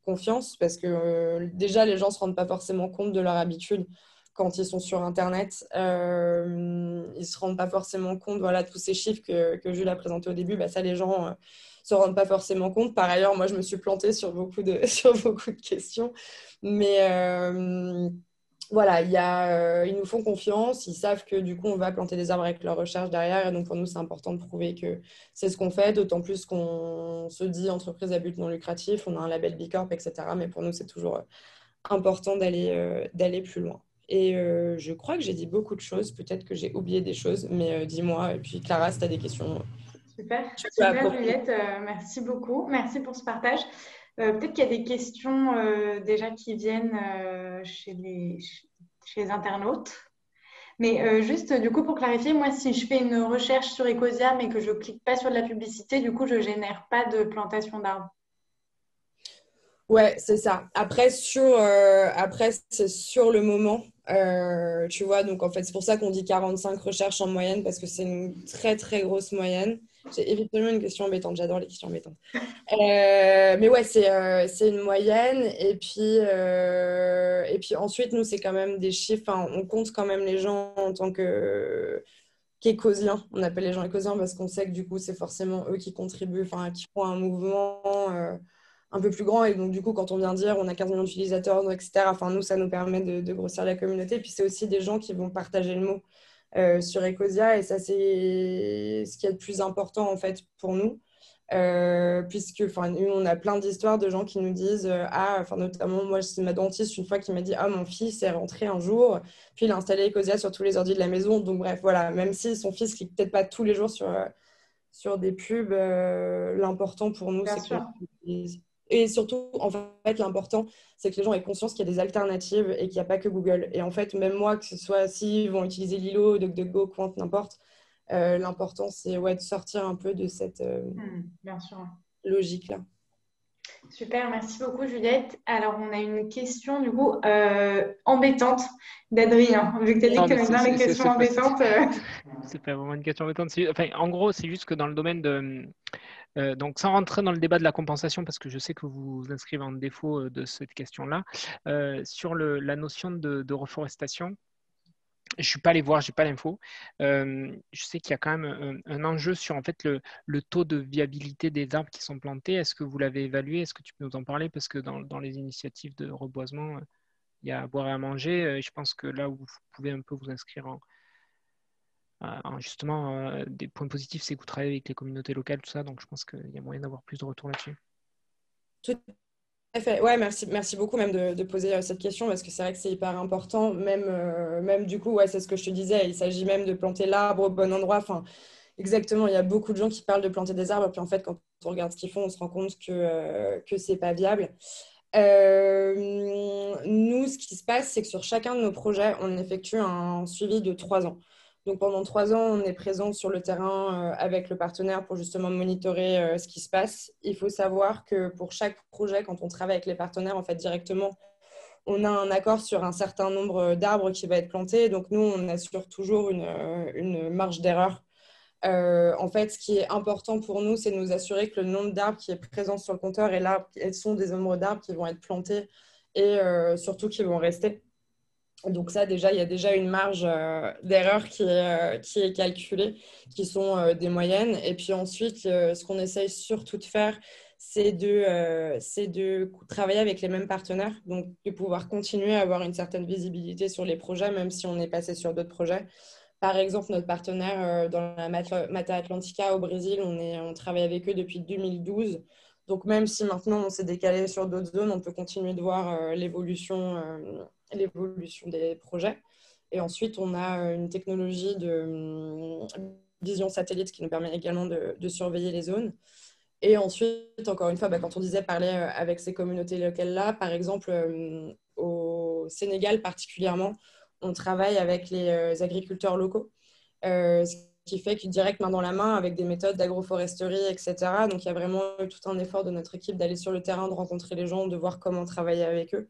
confiance parce que déjà, les gens ne se rendent pas forcément compte de leur habitude quand ils sont sur Internet. Ils ne se rendent pas forcément compte, voilà, tous ces chiffres que Jules a présentés au début, ça, les gens se rendent pas forcément compte. Par ailleurs, moi, je me suis plantée sur beaucoup de, sur beaucoup de questions. Mais voilà, ils nous font confiance. Ils savent que du coup, on va planter des arbres avec leur recherche derrière. Et donc, pour nous, c'est important de prouver que c'est ce qu'on fait. D'autant plus qu'on se dit entreprise à but non lucratif. On a un label B Corp, etc. Mais pour nous, c'est toujours important d'aller plus loin. Et je crois que j'ai dit beaucoup de choses. Peut-être que j'ai oublié des choses. Mais dis-moi. Et puis, Clara, si tu as des questions. Super, super Juliette, merci beaucoup, merci pour ce partage. Peut-être qu'il y a des questions déjà qui viennent chez les internautes. Mais juste, du coup, pour clarifier, moi, si je fais une recherche sur Ecosia, mais que je ne clique pas sur de la publicité, du coup, je ne génère pas de plantation d'arbres. Ouais, c'est ça. Après, c'est sur le moment. Tu vois, donc en fait, c'est pour ça qu'on dit 45 recherches en moyenne, parce que c'est une très, très grosse moyenne. J'ai évidemment une question embêtante. J'adore les questions embêtantes. Mais ouais, c'est une moyenne. Et puis ensuite, nous, c'est quand même des chiffres. Enfin, on compte quand même les gens en tant qu'écosiens. On appelle les gens écosiens parce qu'on sait que du coup, c'est forcément eux qui contribuent, enfin, qui font un mouvement un peu plus grand. Et donc, du coup, quand on vient dire on a 15 millions d'utilisateurs, etc., enfin, nous, ça nous permet de grossir la communauté. Puis c'est aussi des gens qui vont partager le mot sur Ecosia. Et ça, c'est ce qui est le plus important, en fait, pour nous. Puisque nous, on a plein d'histoires de gens qui nous disent notamment moi c'est ma dentiste une fois qui m'a dit mon fils est rentré un jour puis il a installé Ecosia sur tous les ordi de la maison, donc bref voilà, même si son fils clique peut-être pas tous les jours sur des pubs, l'important pour nous c'est que et surtout en fait l'important c'est que les gens aient conscience qu'il y a des alternatives et qu'il n'y a pas que Google. Et en fait même moi, que ce soit s'ils vont utiliser Lilo, DuckDuckGo, Quant, n'importe, l'important, c'est de sortir un peu de cette bien sûr. Logique-là. Super, merci beaucoup Juliette. Alors, on a une question du coup embêtante d'Adrien. Vu que tu as dit que tu aimais bien les questions embêtantes. C'est pas vraiment une question embêtante. Enfin, en gros, c'est juste que dans le domaine de... donc, sans rentrer dans le débat de la compensation, parce que je sais que vous vous inscrivez en défaut de cette question-là, sur la notion de reforestation, je ne suis pas allé voir, je n'ai pas l'info. Je sais qu'il y a quand même un enjeu sur en fait, le taux de viabilité des arbres qui sont plantés. Est-ce que vous l'avez évalué? Est-ce que tu peux nous en parler? Parce que dans les initiatives de reboisement, il y a à boire et à manger. Je pense que là où vous pouvez un peu vous inscrire justement des points positifs, c'est que vous travaillez avec les communautés locales, tout ça. Donc, je pense qu'il y a moyen d'avoir plus de retours là-dessus. Tout à fait. Ouais, merci beaucoup même de poser cette question parce que c'est vrai que c'est hyper important. Même du coup, ouais, c'est ce que je te disais. Il s'agit même de planter l'arbre au bon endroit. Enfin, exactement. Il y a beaucoup de gens qui parlent de planter des arbres. Puis en fait, quand on regarde ce qu'ils font, on se rend compte que c'est pas viable. Nous, ce qui se passe, c'est que sur chacun de nos projets, on effectue un suivi de 3 ans. Donc, pendant 3 ans, on est présent sur le terrain avec le partenaire pour justement monitorer ce qui se passe. Il faut savoir que pour chaque projet, quand on travaille avec les partenaires, en fait, directement, on a un accord sur un certain nombre d'arbres qui va être planté. Donc, nous, on assure toujours une marge d'erreur. En fait, ce qui est important pour nous, c'est de nous assurer que le nombre d'arbres qui est présent sur le compteur et l'arbre, elles sont des nombres d'arbres qui vont être plantés et surtout qui vont rester. Donc ça, déjà, il y a déjà une marge d'erreur qui est calculée, qui sont des moyennes. Et puis ensuite, ce qu'on essaye surtout de faire, c'est de travailler avec les mêmes partenaires, donc de pouvoir continuer à avoir une certaine visibilité sur les projets, même si on est passé sur d'autres projets. Par exemple, notre partenaire dans la Mata Atlantica au Brésil, on travaille avec eux depuis 2012. Donc même si maintenant on s'est décalé sur d'autres zones, on peut continuer de voir l'évolution des projets. Et ensuite, on a une technologie de vision satellite qui nous permet également de surveiller les zones. Et ensuite, encore une fois, quand on disait parler avec ces communautés locales-là, par exemple, au Sénégal particulièrement, on travaille avec les agriculteurs locaux, ce qui fait que direct main dans la main avec des méthodes d'agroforesterie, etc. Donc, il y a vraiment eu tout un effort de notre équipe d'aller sur le terrain, de rencontrer les gens, de voir comment travailler avec eux.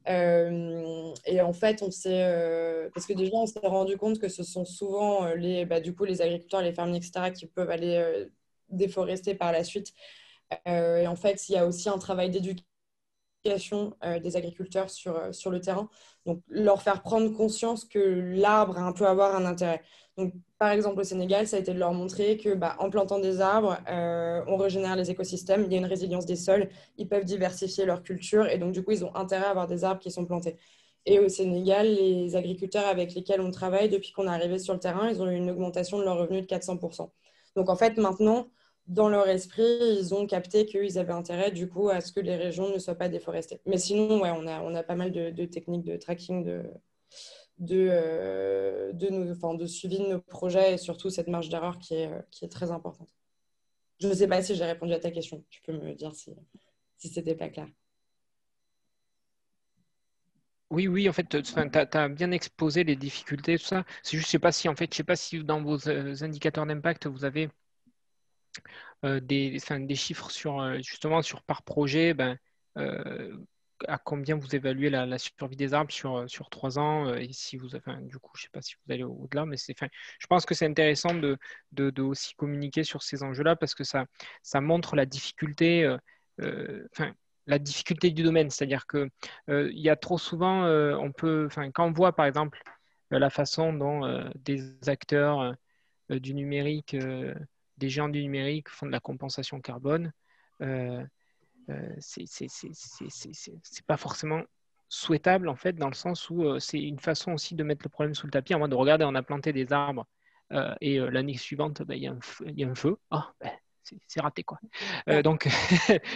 Et en fait, parce que déjà, on s'est rendu compte que ce sont souvent du coup, les agriculteurs, les fermiers, etc., qui peuvent aller déforester par la suite. Et en fait, il y a aussi un travail d'éducation des agriculteurs sur le terrain. Donc, leur faire prendre conscience que l'arbre peut avoir un intérêt. Donc, par exemple, au Sénégal, ça a été de leur montrer que en plantant des arbres, on régénère les écosystèmes, il y a une résilience des sols, ils peuvent diversifier leur culture et donc, du coup, ils ont intérêt à avoir des arbres qui sont plantés. Et au Sénégal, les agriculteurs avec lesquels on travaille, depuis qu'on est arrivé sur le terrain, ils ont eu une augmentation de leur revenu de 400%. Donc, en fait, maintenant, dans leur esprit, ils ont capté qu'ils avaient intérêt du coup à ce que les régions ne soient pas déforestées. Mais sinon, ouais, on a pas mal de techniques de tracking, de suivi de nos projets et surtout cette marge d'erreur qui est très importante. Je ne sais pas si j'ai répondu à ta question. Tu peux me dire si ce n'était pas clair. Oui, en fait, tu as bien exposé les difficultés, tout ça. C'est juste, je sais pas si dans vos indicateurs d'impact, vous avez des chiffres justement sur par projet, à combien vous évaluez la survie des arbres sur 3 ans et si vous du coup, je sais pas si vous allez au-delà, mais je pense que c'est intéressant de aussi communiquer sur ces enjeux-là parce que ça montre la difficulté, la difficulté du domaine, c'est-à-dire que il y a trop souvent, quand on voit par exemple la façon dont des acteurs du numérique des géants du numérique font de la compensation carbone, c'est pas forcément souhaitable en fait dans le sens où c'est une façon aussi de mettre le problème sous le tapis en mode de regarder on a planté des arbres et l'année suivante il y a un feu. C'est raté quoi. Donc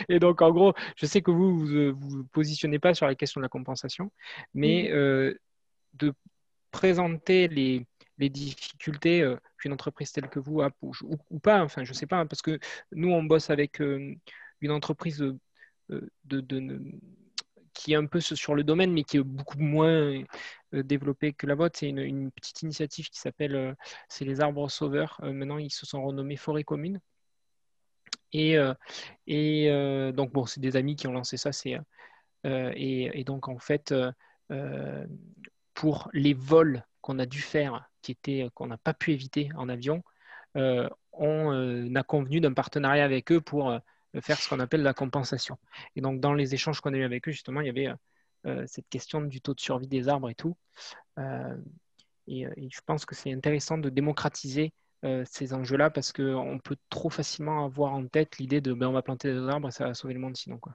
et donc en gros je sais que vous positionnez pas sur la question de la compensation mais de présenter les difficultés qu'une entreprise telle que vous a, ou pas, enfin, je ne sais pas, parce que nous, on bosse avec une entreprise qui est un peu sur le domaine, mais qui est beaucoup moins développée que la vôtre. C'est une petite initiative qui s'appelle c'est les arbres sauveurs. Maintenant, ils se sont renommés Forêt Commune. Et donc, bon, c'est des amis qui ont lancé ça. Et donc, en fait, pour les vols qu'on a dû faire, qu'on n'a pas pu éviter en avion, on a convenu d'un partenariat avec eux pour faire ce qu'on appelle la compensation. Et donc, dans les échanges qu'on a eu avec eux, justement, il y avait cette question du taux de survie des arbres et tout. Et je pense que c'est intéressant de démocratiser ces enjeux-là parce qu'on peut trop facilement avoir en tête l'idée de on va planter des arbres et ça va sauver le monde sinon, quoi.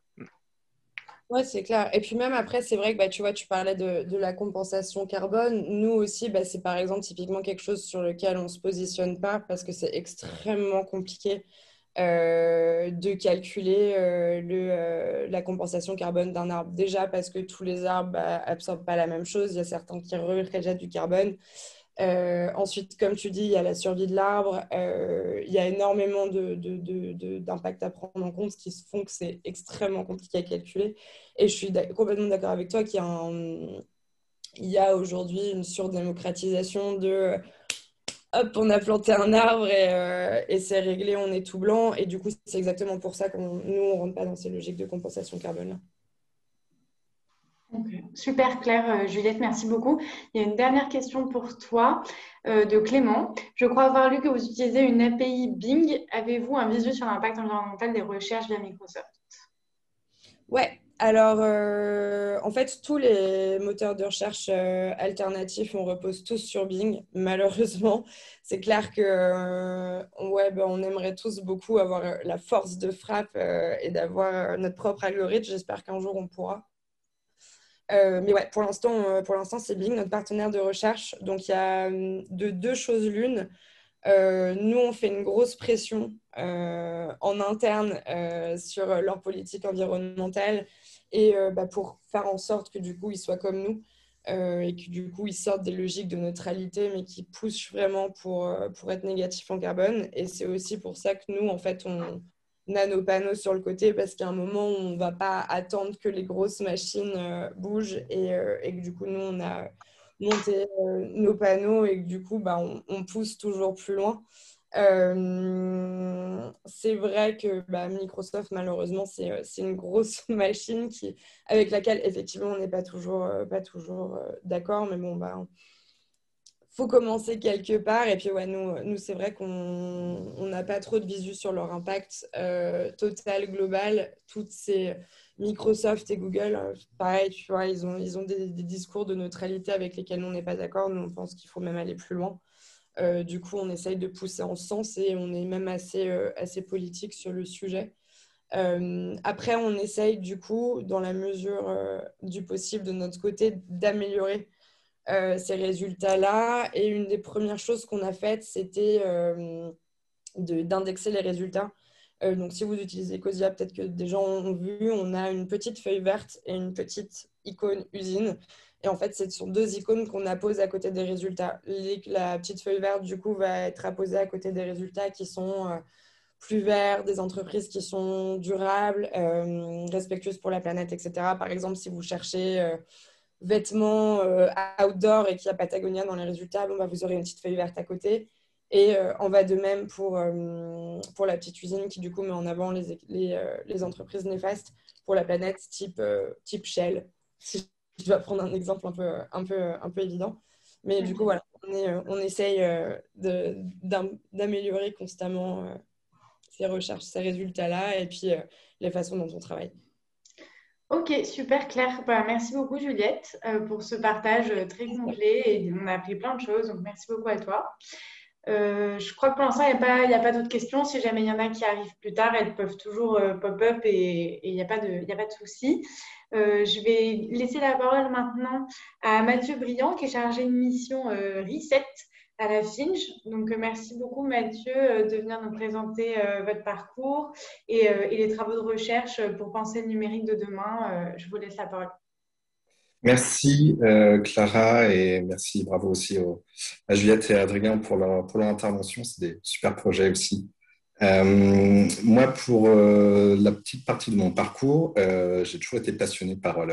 Ouais, c'est clair. Et puis même après, c'est vrai que tu vois, tu parlais de la compensation carbone. Nous aussi, c'est par exemple typiquement quelque chose sur lequel on ne se positionne pas parce que c'est extrêmement compliqué de calculer la compensation carbone d'un arbre. Déjà parce que tous les arbres absorbent pas la même chose. Il y a certains qui rejettent du carbone. Ensuite, comme tu dis, il y a la survie de l'arbre. Il y a énormément d'impacts à prendre en compte qui font que c'est extrêmement compliqué à calculer. Et je suis complètement d'accord avec toi qu'il y a aujourd'hui une surdémocratisation de hop, on a planté un arbre et c'est réglé, on est tout blanc. Et du coup, c'est exactement pour ça qu'on nous, on ne rentre pas dans ces logiques de compensation carbone-là. Okay. Super clair, Juliette, merci beaucoup. Il y a une dernière question pour toi de Clément. Je crois avoir lu que vous utilisez une API Bing. Avez-vous un visu sur l'impact environnemental des recherches via Microsoft? Ouais, alors en fait, tous les moteurs de recherche alternatifs, on repose tous sur Bing. Malheureusement, c'est clair que on aimerait tous beaucoup avoir la force de frappe et d'avoir notre propre algorithme. J'espère qu'un jour on pourra. Mais ouais, pour l'instant, c'est Bing, notre partenaire de recherche. Donc, il y a de deux choses l'une. Nous, on fait une grosse pression en interne sur leur politique environnementale et pour faire en sorte que du coup, ils soient comme nous et que du coup, ils sortent des logiques de neutralité, mais qui poussent vraiment pour être négatifs en carbone. Et c'est aussi pour ça que nous, en fait, on a nos panneaux sur le côté parce qu'il y a un moment où on ne va pas attendre que les grosses machines bougent et que du coup, nous, on a monté nos panneaux et que du coup, on pousse toujours plus loin. C'est vrai que Microsoft, malheureusement, c'est une grosse machine avec laquelle, effectivement, on n'est pas toujours d'accord. Mais bon, faut commencer quelque part. Et puis, ouais, nous c'est vrai qu'on n'a pas trop de visu sur leur impact total, global. Toutes ces Microsoft et Google, pareil, tu vois, ils ont des discours de neutralité avec lesquels on n'est pas d'accord. Nous, on pense qu'il faut même aller plus loin. Du coup, on essaye de pousser en ce sens et on est même assez politique sur le sujet. Après, on essaye du coup, dans la mesure du possible de notre côté, d'améliorer ces résultats-là. Et une des premières choses qu'on a faites, c'était d'indexer les résultats. Donc, si vous utilisez Ecosia, peut-être que des gens ont vu, on a une petite feuille verte et une petite icône usine. Et en fait, ce sont deux icônes qu'on appose à côté des résultats. La petite feuille verte, du coup, va être apposée à côté des résultats qui sont plus verts, des entreprises qui sont durables, respectueuses pour la planète, etc. Par exemple, si vous cherchez vêtements outdoor et qu'il y a Patagonia dans les résultats, vous aurez une petite feuille verte à côté. Et on va de même pour la petite usine qui, du coup, met en avant les entreprises néfastes pour la planète, type Shell. Si je dois prendre un exemple un peu évident. Mais du coup, voilà, on essaye d'améliorer constamment ces recherches, ces résultats-là et puis les façons dont on travaille. Ok, super clair. Merci beaucoup Juliette pour ce partage très complet et on a appris plein de choses, donc merci beaucoup à toi. Je crois que pour l'instant, il n'y a pas d'autres questions. Si jamais il y en a qui arrivent plus tard, elles peuvent toujours pop-up et il n'y a pas de souci. Je vais laisser la parole maintenant à Mathieu Briand qui est chargé de mission Reset à la Finge. Donc, merci beaucoup Mathieu de venir nous présenter votre parcours et les travaux de recherche pour penser le numérique de demain. Je vous laisse la parole. Merci Clara et merci, bravo aussi à Juliette et à Adrien pour leur intervention. C'est des super projets aussi. Moi, pour la petite partie de mon parcours, j'ai toujours été passionné par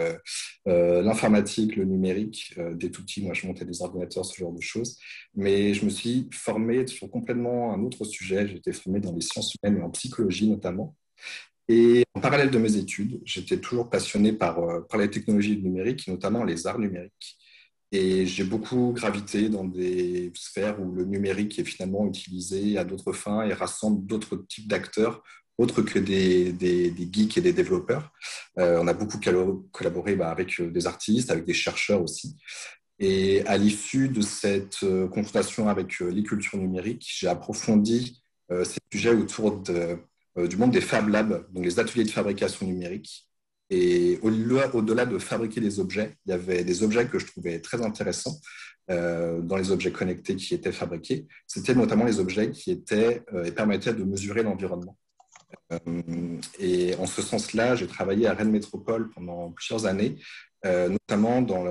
l'informatique, le numérique. Dès tout petit, moi, je montais des ordinateurs, ce genre de choses. Mais je me suis formé sur complètement un autre sujet. J'ai été formé dans les sciences humaines et en psychologie notamment. Et en parallèle de mes études, j'étais toujours passionné par les technologies numériques, notamment les arts numériques. Et j'ai beaucoup gravité dans des sphères où le numérique est finalement utilisé à d'autres fins et rassemble d'autres types d'acteurs, autres que des geeks et des développeurs. On a beaucoup collaboré avec des artistes, avec des chercheurs aussi. Et à l'issue de cette confrontation avec les cultures numériques, j'ai approfondi ces sujets autour du monde des Fab Labs, donc les ateliers de fabrication numérique. Et au-delà de fabriquer des objets, il y avait des objets que je trouvais très intéressants dans les objets connectés qui étaient fabriqués. C'était notamment les objets qui permettaient de mesurer l'environnement. Et en ce sens-là, j'ai travaillé à Rennes Métropole pendant plusieurs années, notamment dans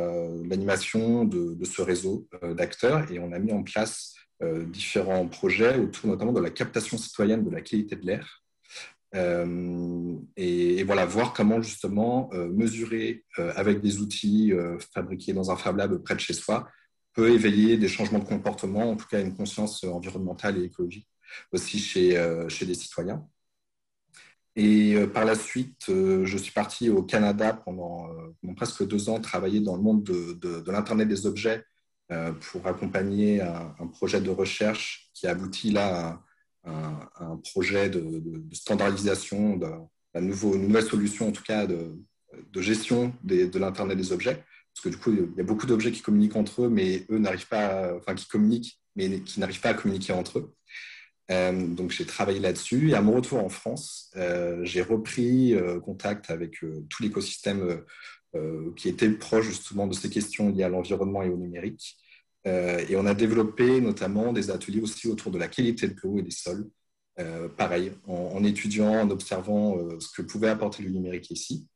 l'animation de ce réseau d'acteurs. Et on a mis en place différents projets autour notamment de la captation citoyenne de la qualité de l'air. Et voilà, voir comment justement mesurer avec des outils fabriqués dans un Fab Lab près de chez soi peut éveiller des changements de comportement, en tout cas une conscience environnementale et écologique aussi chez des citoyens. Et par la suite, je suis parti au Canada pendant presque 2 ans, travailler dans le monde de l'Internet des objets pour accompagner un projet de recherche qui aboutit là à un projet de standardisation, une nouvelle solution en tout cas de gestion de l'Internet des objets. Parce que du coup, il y a beaucoup d'objets qui communiquent entre eux, mais eux n'arrivent pas, qui communiquent, mais qui n'arrivent pas à communiquer entre eux. Donc, j'ai travaillé là-dessus. Et à mon retour en France, j'ai repris contact avec tout l'écosystème qui était proche justement de ces questions liées à l'environnement et au numérique. Et on a développé notamment des ateliers aussi autour de la qualité de l'eau et des sols. Pareil, en étudiant, en observant ce que pouvait apporter le numérique ici.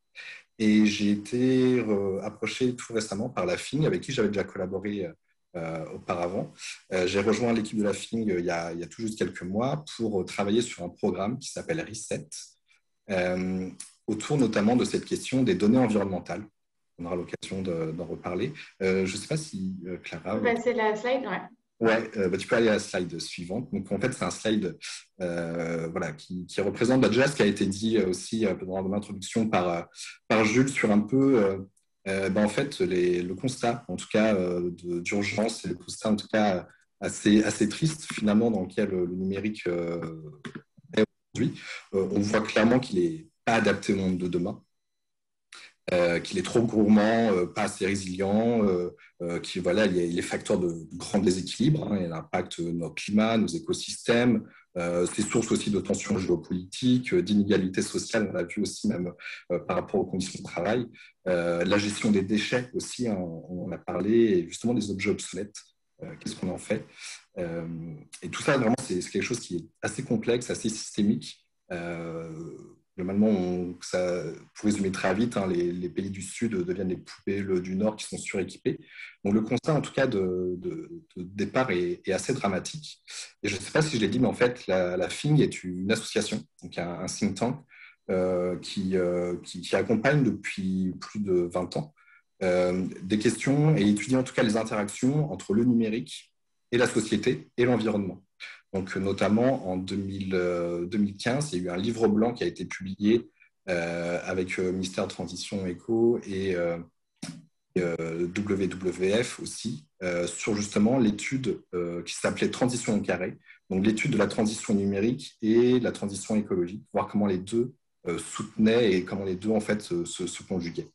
Et j'ai été approché tout récemment par la FING, avec qui j'avais déjà collaboré auparavant. J'ai rejoint l'équipe de la FING il y a tout juste quelques mois pour travailler sur un programme qui s'appelle Reset, autour notamment de cette question des données environnementales. On aura l'occasion d'en reparler. Je ne sais pas si Clara... C'est la slide, ouais. Ouais, tu peux aller à la slide suivante. Donc, en fait, c'est un slide voilà, qui représente déjà ce qui a été dit aussi dans l'introduction par Jules sur un peu, en fait, le constat, en tout cas, d'urgence et le constat, en tout cas, assez triste, finalement, dans lequel le numérique est aujourd'hui. On voit clairement qu'il n'est pas adapté au monde de demain. Qu'il est trop gourmand, pas assez résilient, voilà, il est facteur de grands déséquilibres, hein, il impacte notre climat, nos écosystèmes, c'est source aussi de tensions géopolitiques, d'inégalités sociales, on l'a vu aussi même par rapport aux conditions de travail, la gestion des déchets aussi, hein, on en a parlé, et justement des objets obsolètes, qu'est-ce qu'on en fait et tout ça, vraiment, c'est quelque chose qui est assez complexe, assez systémique. Globalement, pour résumer très vite, hein, les pays du Sud deviennent les poubelles du Nord qui sont suréquipés. Donc le constat, en tout cas, de départ est assez dramatique. Et je ne sais pas si je l'ai dit, mais en fait, la FING est une association, donc un think tank, qui accompagne depuis plus de 20 ans des questions et étudie en tout cas les interactions entre le numérique et la société et l'environnement. Donc, notamment en 2015, il y a eu un livre blanc qui a été publié avec Ministère de Transition Éco et WWF aussi, sur justement l'étude qui s'appelait Transition au carré, donc l'étude de la transition numérique et la transition écologique, voir comment les deux soutenaient et comment les deux en fait se conjuguaient.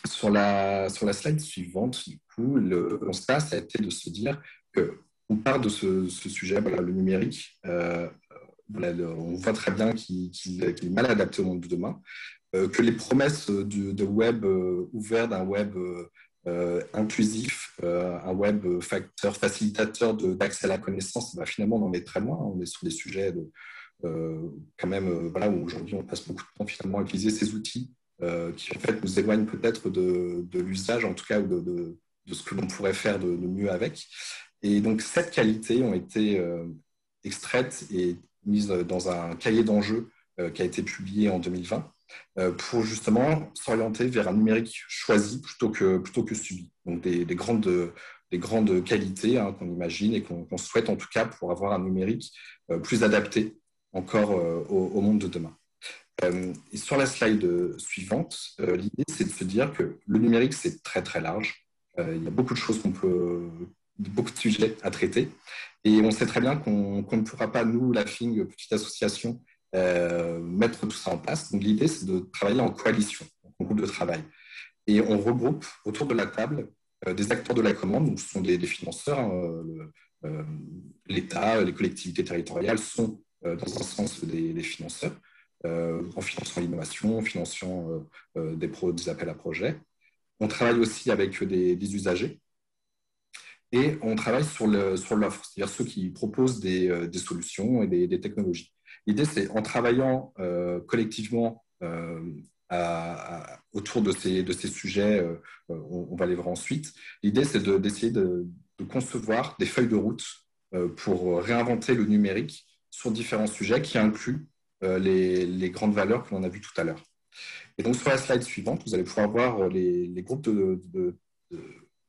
Sur la slide suivante, du coup, le constat, ça a été de se dire qu'on part de ce sujet, voilà, le numérique, voilà, on voit très bien qu'il est mal adapté au monde de demain, que les promesses de web ouvert, d'un web inclusif, un web facilitateur d'accès à la connaissance, finalement, on en est très loin. On est sur des sujets quand même, voilà, où aujourd'hui, on passe beaucoup de temps finalement à utiliser ces outils qui en fait nous éloignent peut-être de l'usage, en tout cas, ou de ce que l'on pourrait faire de mieux avec. Et donc, cette qualité ont été extraites et mises dans un cahier d'enjeux qui a été publié en 2020 pour justement s'orienter vers un numérique choisi plutôt que subi. Donc, des grandes qualités, hein, qu'on imagine et qu'on souhaite en tout cas pour avoir un numérique plus adapté encore au monde de demain. Et sur la slide suivante, l'idée, c'est de se dire que le numérique, c'est très, très large. Il y a beaucoup de choses beaucoup de sujets à traiter. Et on sait très bien qu'on ne pourra pas, nous, la FING, petite association, mettre tout ça en place. Donc, l'idée, c'est de travailler en coalition, en groupe de travail. Et on regroupe autour de la table des acteurs de la commande, donc ce sont des financeurs, hein, l'État, les collectivités territoriales sont, dans un sens, des financeurs. En finançant l'innovation, en finançant des appels à projets. On travaille aussi avec des usagers et on travaille sur l'offre, c'est-à-dire ceux qui proposent des solutions et des technologies. L'idée, c'est en travaillant collectivement autour de ces sujets, on va les voir ensuite. L'idée, c'est d'essayer de concevoir des feuilles de route pour réinventer le numérique sur différents sujets qui incluent les grandes valeurs que l'on a vues tout à l'heure. Et donc, sur la slide suivante, vous allez pouvoir voir les groupes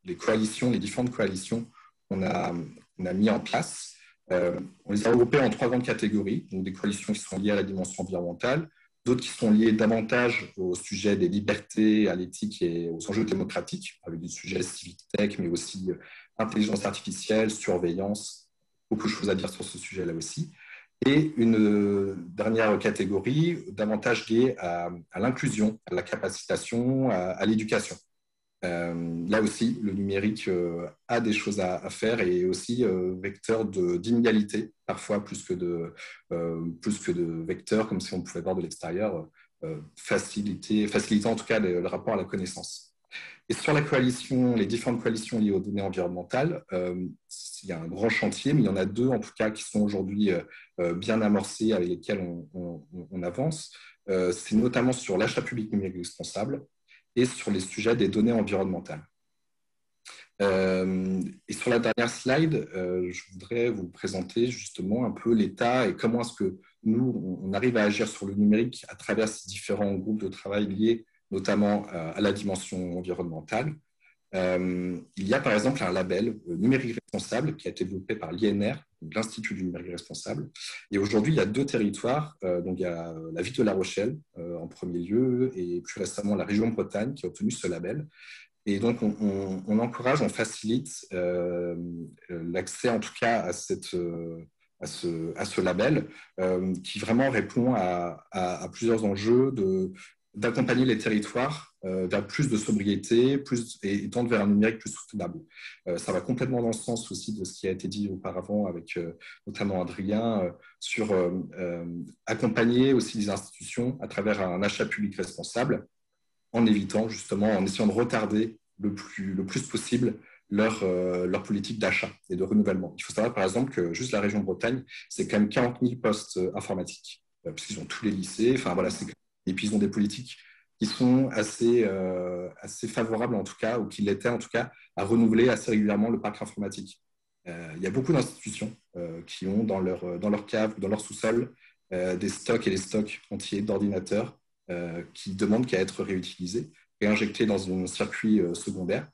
les coalitions, les différentes coalitions qu'on a mis en place. On les a regroupées en 3 grandes catégories, donc des coalitions qui sont liées à la dimension environnementale, d'autres qui sont liées davantage au sujet des libertés, à l'éthique et aux enjeux démocratiques, avec des sujets civic tech, mais aussi intelligence artificielle, surveillance, beaucoup de choses à dire sur ce sujet-là aussi. Et une dernière catégorie, davantage liée à l'inclusion, à la capacitation, à l'éducation. Là aussi, le numérique a des choses à faire et est aussi vecteur d'inégalité, parfois plus que de vecteur, comme si on pouvait voir de l'extérieur, facilitant en tout cas le rapport à la connaissance. Et sur la coalition, les différentes coalitions liées aux données environnementales, il y a un grand chantier, mais il y en a 2 en tout cas qui sont aujourd'hui bien amorcés, avec lesquels on avance. C'est notamment sur l'achat public numérique responsable et sur les sujets des données environnementales. Et sur la dernière slide, je voudrais vous présenter justement un peu l'état et comment est-ce que nous, on arrive à agir sur le numérique à travers ces différents groupes de travail liés notamment à la dimension environnementale. Il y a par exemple un label numérique responsable qui a été développé par l'INR, l'Institut du numérique responsable. Et aujourd'hui, il y a 2 territoires. Donc, il y a la ville de La Rochelle en premier lieu et plus récemment la région Bretagne qui a obtenu ce label. Et donc, on encourage, on facilite l'accès en tout cas à ce label qui vraiment répond à plusieurs enjeux d'accompagner les territoires vers plus de sobriété et tendre vers un numérique plus soutenable. Ça va complètement dans le sens aussi de ce qui a été dit auparavant avec notamment Adrien sur accompagner aussi les institutions à travers un achat public responsable en évitant justement, en essayant de retarder le plus possible leur politique d'achat et de renouvellement. Il faut savoir par exemple que juste la région Bretagne, c'est quand même 40 000 postes informatiques, parce qu'ils ont tous les lycées, enfin voilà, et puis ils ont des politiques qui sont assez favorables en tout cas, ou qui l'étaient en tout cas, à renouveler assez régulièrement le parc informatique. Il y a beaucoup d'institutions qui ont dans leur cave, dans leur sous-sol, des stocks et des stocks entiers d'ordinateurs qui demandent qu'à être réutilisés et injectés dans un circuit secondaire.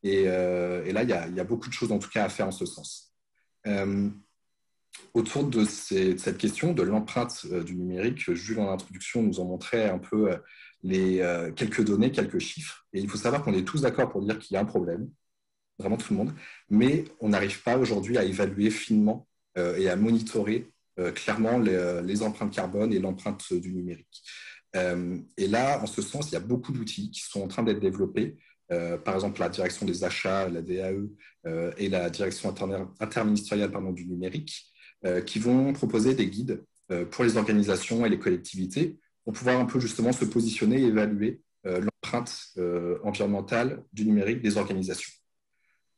Et là, il y a beaucoup de choses en tout cas à faire en ce sens. Autour de cette question de l'empreinte du numérique, Jules en introduction nous en montrait un peu quelques données, quelques chiffres. Et il faut savoir qu'on est tous d'accord pour dire qu'il y a un problème, vraiment tout le monde, mais on n'arrive pas aujourd'hui à évaluer finement et à monitorer clairement les empreintes carbone et l'empreinte du numérique. Et là, en ce sens, il y a beaucoup d'outils qui sont en train d'être développés. Par exemple, la direction des achats, la DAE et la direction interministérielle du numérique, qui vont proposer des guides pour les organisations et les collectivités pour pouvoir un peu justement se positionner et évaluer l'empreinte environnementale du numérique des organisations.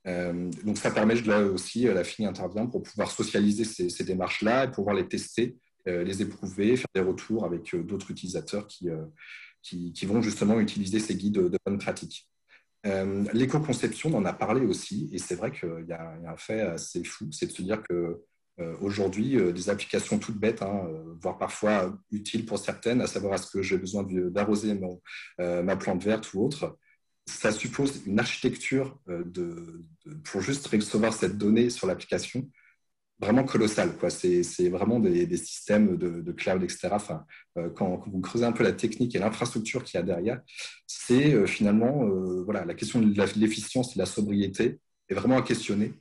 Donc ça permet, là aussi, la FINI intervient pour pouvoir socialiser ces démarches-là et pouvoir les tester, les éprouver, faire des retours avec d'autres utilisateurs qui vont justement utiliser ces guides de bonne pratique. L'éco-conception, on en a parlé aussi, et c'est vrai qu'il y a un fait assez fou, c'est de se dire que aujourd'hui, des applications toutes bêtes, voire parfois utiles pour certaines, à savoir est-ce que j'ai besoin d'arroser ma plante verte ou autre, ça suppose une architecture pour juste recevoir cette donnée sur l'application vraiment colossale, quoi. C'est vraiment des systèmes de cloud, etc. Enfin, quand vous creusez un peu la technique et l'infrastructure qu'il y a derrière, c'est finalement voilà, la question de l'efficience et de la sobriété est vraiment à questionner,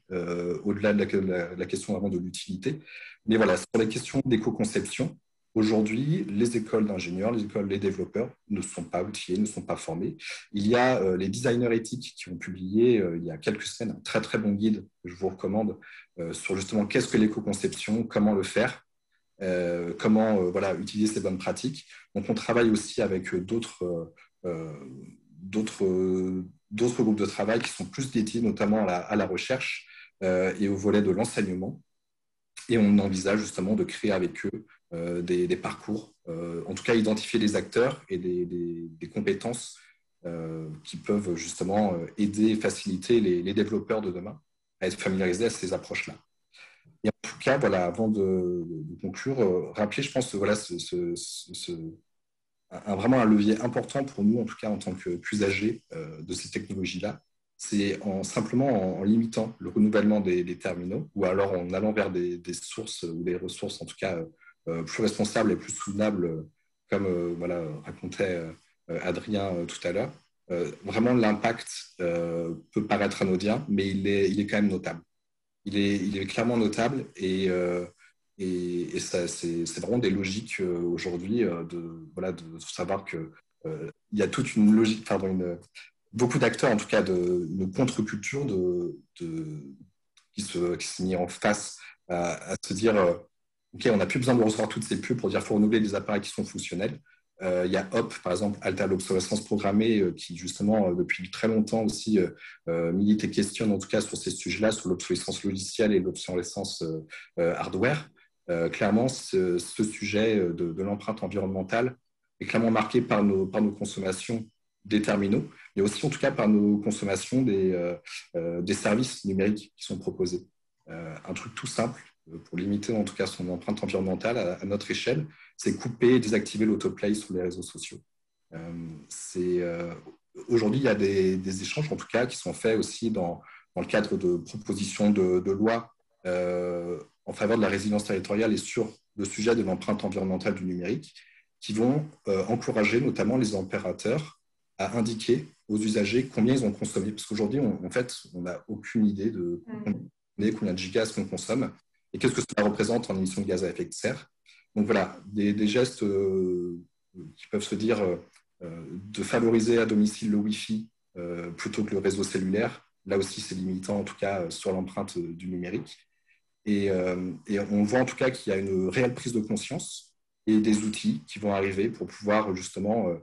au-delà de la question vraiment de l'utilité. Mais voilà, sur les questions d'éco-conception, aujourd'hui, les écoles d'ingénieurs, les développeurs ne sont pas outillés, ne sont pas formés. Il y a les designers éthiques qui ont publié il y a quelques semaines un très très bon guide que je vous recommande sur justement qu'est-ce que l'éco-conception, comment le faire, comment voilà, utiliser ces bonnes pratiques. Donc on travaille aussi avec d'autres groupes de travail qui sont plus dédiés notamment à la recherche et au volet de l'enseignement. Et on envisage justement de créer avec eux des parcours, en tout cas identifier des acteurs et des compétences qui peuvent justement aider et faciliter les développeurs de demain à être familiarisés à ces approches-là. Et en tout cas, voilà, avant de conclure, rappeler, je pense, voilà, vraiment un levier important pour nous, en tout cas en tant qu'usagers de ces technologies-là, c'est simplement en limitant le renouvellement des terminaux ou alors en allant vers des sources ou des ressources, en tout cas, plus responsables et plus soutenables, comme voilà, racontait Adrien tout à l'heure. Vraiment, l'impact peut paraître anodin, mais il est quand même notable. Il est clairement notable et c'est vraiment des logiques aujourd'hui de savoir que il y a toute une logique, beaucoup d'acteurs, en tout cas, de contre-culture qui s'est mis en face à se dire OK, on n'a plus besoin de recevoir toutes ces pubs pour dire qu'il faut renouveler des appareils qui sont fonctionnels. Il y a HOP, par exemple, Alter l'obsolescence programmée, qui justement, depuis très longtemps aussi, milite et questionne en tout cas sur ces sujets-là, sur l'obsolescence logicielle et l'obsolescence hardware. Clairement, ce sujet de l'empreinte environnementale est clairement marqué par nos consommations des terminaux, mais aussi en tout cas par nos consommations des services numériques qui sont proposés. Un truc tout simple pour limiter en tout cas son empreinte environnementale à notre échelle, c'est couper et désactiver l'autoplay sur les réseaux sociaux. C'est aujourd'hui, il y a des échanges, en tout cas, qui sont faits aussi dans le cadre de propositions de loi en faveur de la résilience territoriale et sur le sujet de l'empreinte environnementale du numérique, qui vont encourager notamment les opérateurs à indiquer aux usagers combien ils ont consommé. Parce qu'aujourd'hui, en fait, on n'a aucune idée de combien de gigas qu'on consomme et qu'est-ce que cela représente en émissions de gaz à effet de serre. Donc voilà, des gestes qui peuvent se dire de favoriser à domicile le Wi-Fi plutôt que le réseau cellulaire. Là aussi, c'est limitant, en tout cas, sur l'empreinte du numérique. Et on voit en tout cas qu'il y a une réelle prise de conscience et des outils qui vont arriver pour pouvoir justement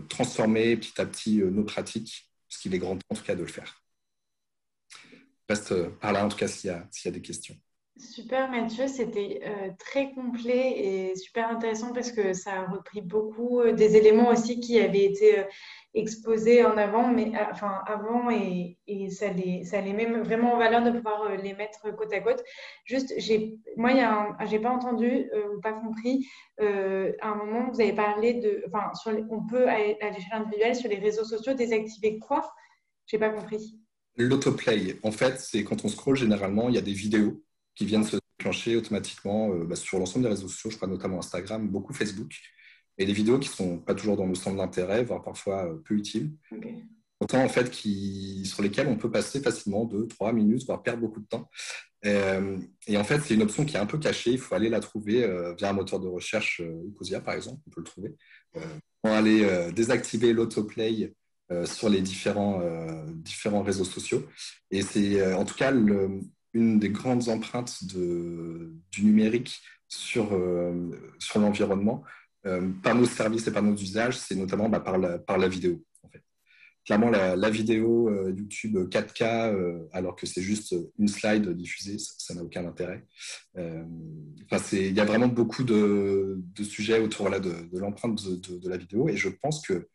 transformer petit à petit nos pratiques, parce qu'il est grand temps en tout cas de le faire. Je reste par là en tout cas s'il y a des questions. Super Mathieu, c'était très complet et super intéressant parce que ça a repris beaucoup des éléments aussi qui avaient été exposés en avant, avant et ça les met vraiment en valeur de pouvoir les mettre côte à côte. Juste, j'ai pas entendu ou pas compris à un moment vous avez parlé on peut à l'échelle individuelle sur les réseaux sociaux désactiver quoi? J'ai pas compris. L'autoplay, en fait, c'est quand on scrolle, généralement, il y a des vidéos qui viennent se déclencher automatiquement sur l'ensemble des réseaux sociaux, je crois notamment Instagram, beaucoup Facebook, et des vidéos qui ne sont pas toujours dans nos centres d'intérêt, voire parfois peu utiles. Okay. Pourtant, en fait, sur lesquels on peut passer facilement 2-3 minutes, voire perdre beaucoup de temps. Et en fait, c'est une option qui est un peu cachée. Il faut aller la trouver via un moteur de recherche, Ecosia par exemple, on peut le trouver. On va aller désactiver l'autoplay sur les différents réseaux sociaux. Et c'est en tout cas une des grandes empreintes du numérique sur l'environnement, par nos services et par nos usages, c'est notamment par la vidéo. En fait. Clairement, la vidéo YouTube 4K, alors que c'est juste une slide diffusée, ça n'a aucun intérêt. Il y a vraiment beaucoup de sujets autour de l'empreinte de la vidéo, et je pense que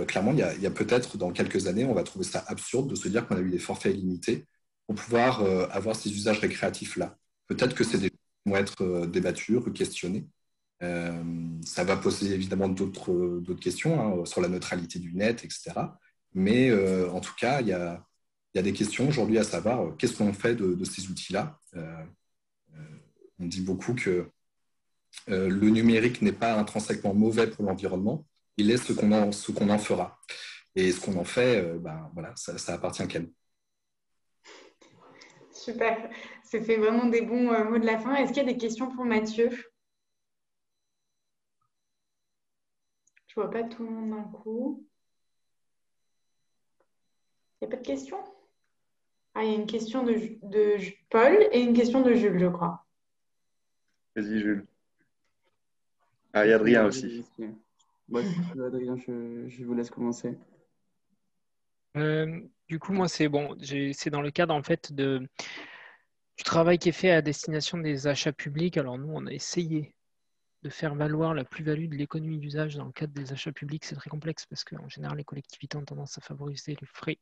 clairement, il y a peut-être dans quelques années, on va trouver ça absurde de se dire qu'on a eu des forfaits illimités pour pouvoir avoir ces usages récréatifs-là. Peut-être que c'est des choses qui vont être débattues, questionnés. Ça va poser évidemment d'autres questions sur la neutralité du net, etc. Mais en tout cas, il y a des questions aujourd'hui à savoir qu'est-ce qu'on fait de ces outils-là. On dit beaucoup que le numérique n'est pas intrinsèquement mauvais pour l'environnement, il est ce qu'on en fera. Et ce qu'on en fait, voilà, ça appartient qu'à nous. Super, c'était vraiment des bons mots de la fin. Est-ce qu'il y a des questions pour Mathieu? Je ne vois pas tout le monde d'un coup. Il n'y a pas de questions? Ah, il y a une question de Paul et une question de Jules, je crois. Vas-y, Jules. Ah, il y a Adrien aussi. Ouais, Adrien, je vous laisse commencer. Du coup, moi, c'est bon. C'est dans le cadre en fait du travail qui est fait à destination des achats publics. Alors nous, on a essayé de faire valoir la plus-value de l'économie d'usage dans le cadre des achats publics. C'est très complexe parce qu'en général, les collectivités ont tendance à favoriser les frais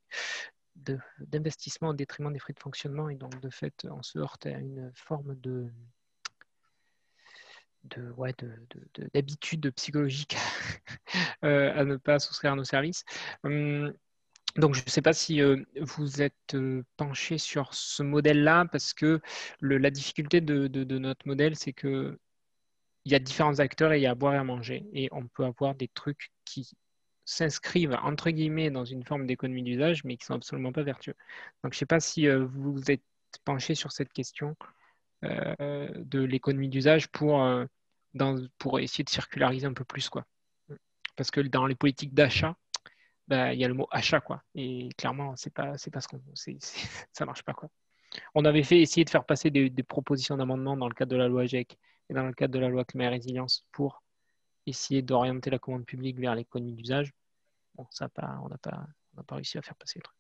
d'investissement au détriment des frais de fonctionnement, et donc de fait, on se heurte à une forme d'habitude psychologique à ne pas souscrire à nos services. Donc, je ne sais pas si vous êtes penché sur ce modèle-là, parce que la difficulté de notre modèle, c'est qu'il y a différents acteurs et il y a à boire et à manger. Et on peut avoir des trucs qui s'inscrivent, entre guillemets, dans une forme d'économie d'usage, mais qui ne sont absolument pas vertueux. Donc, je ne sais pas si vous êtes penché sur cette question de l'économie d'usage pour essayer de circulariser un peu plus, quoi. Parce que dans les politiques d'achat, il y a le mot achat, quoi. Et clairement, c'est pas ce qu'on, ça marche pas, quoi. On avait essayé de faire passer des propositions d'amendement dans le cadre de la loi GEC et dans le cadre de la loi Climat et Résilience pour essayer d'orienter la commande publique vers l'économie d'usage. Bon, on n'a pas réussi à faire passer le truc.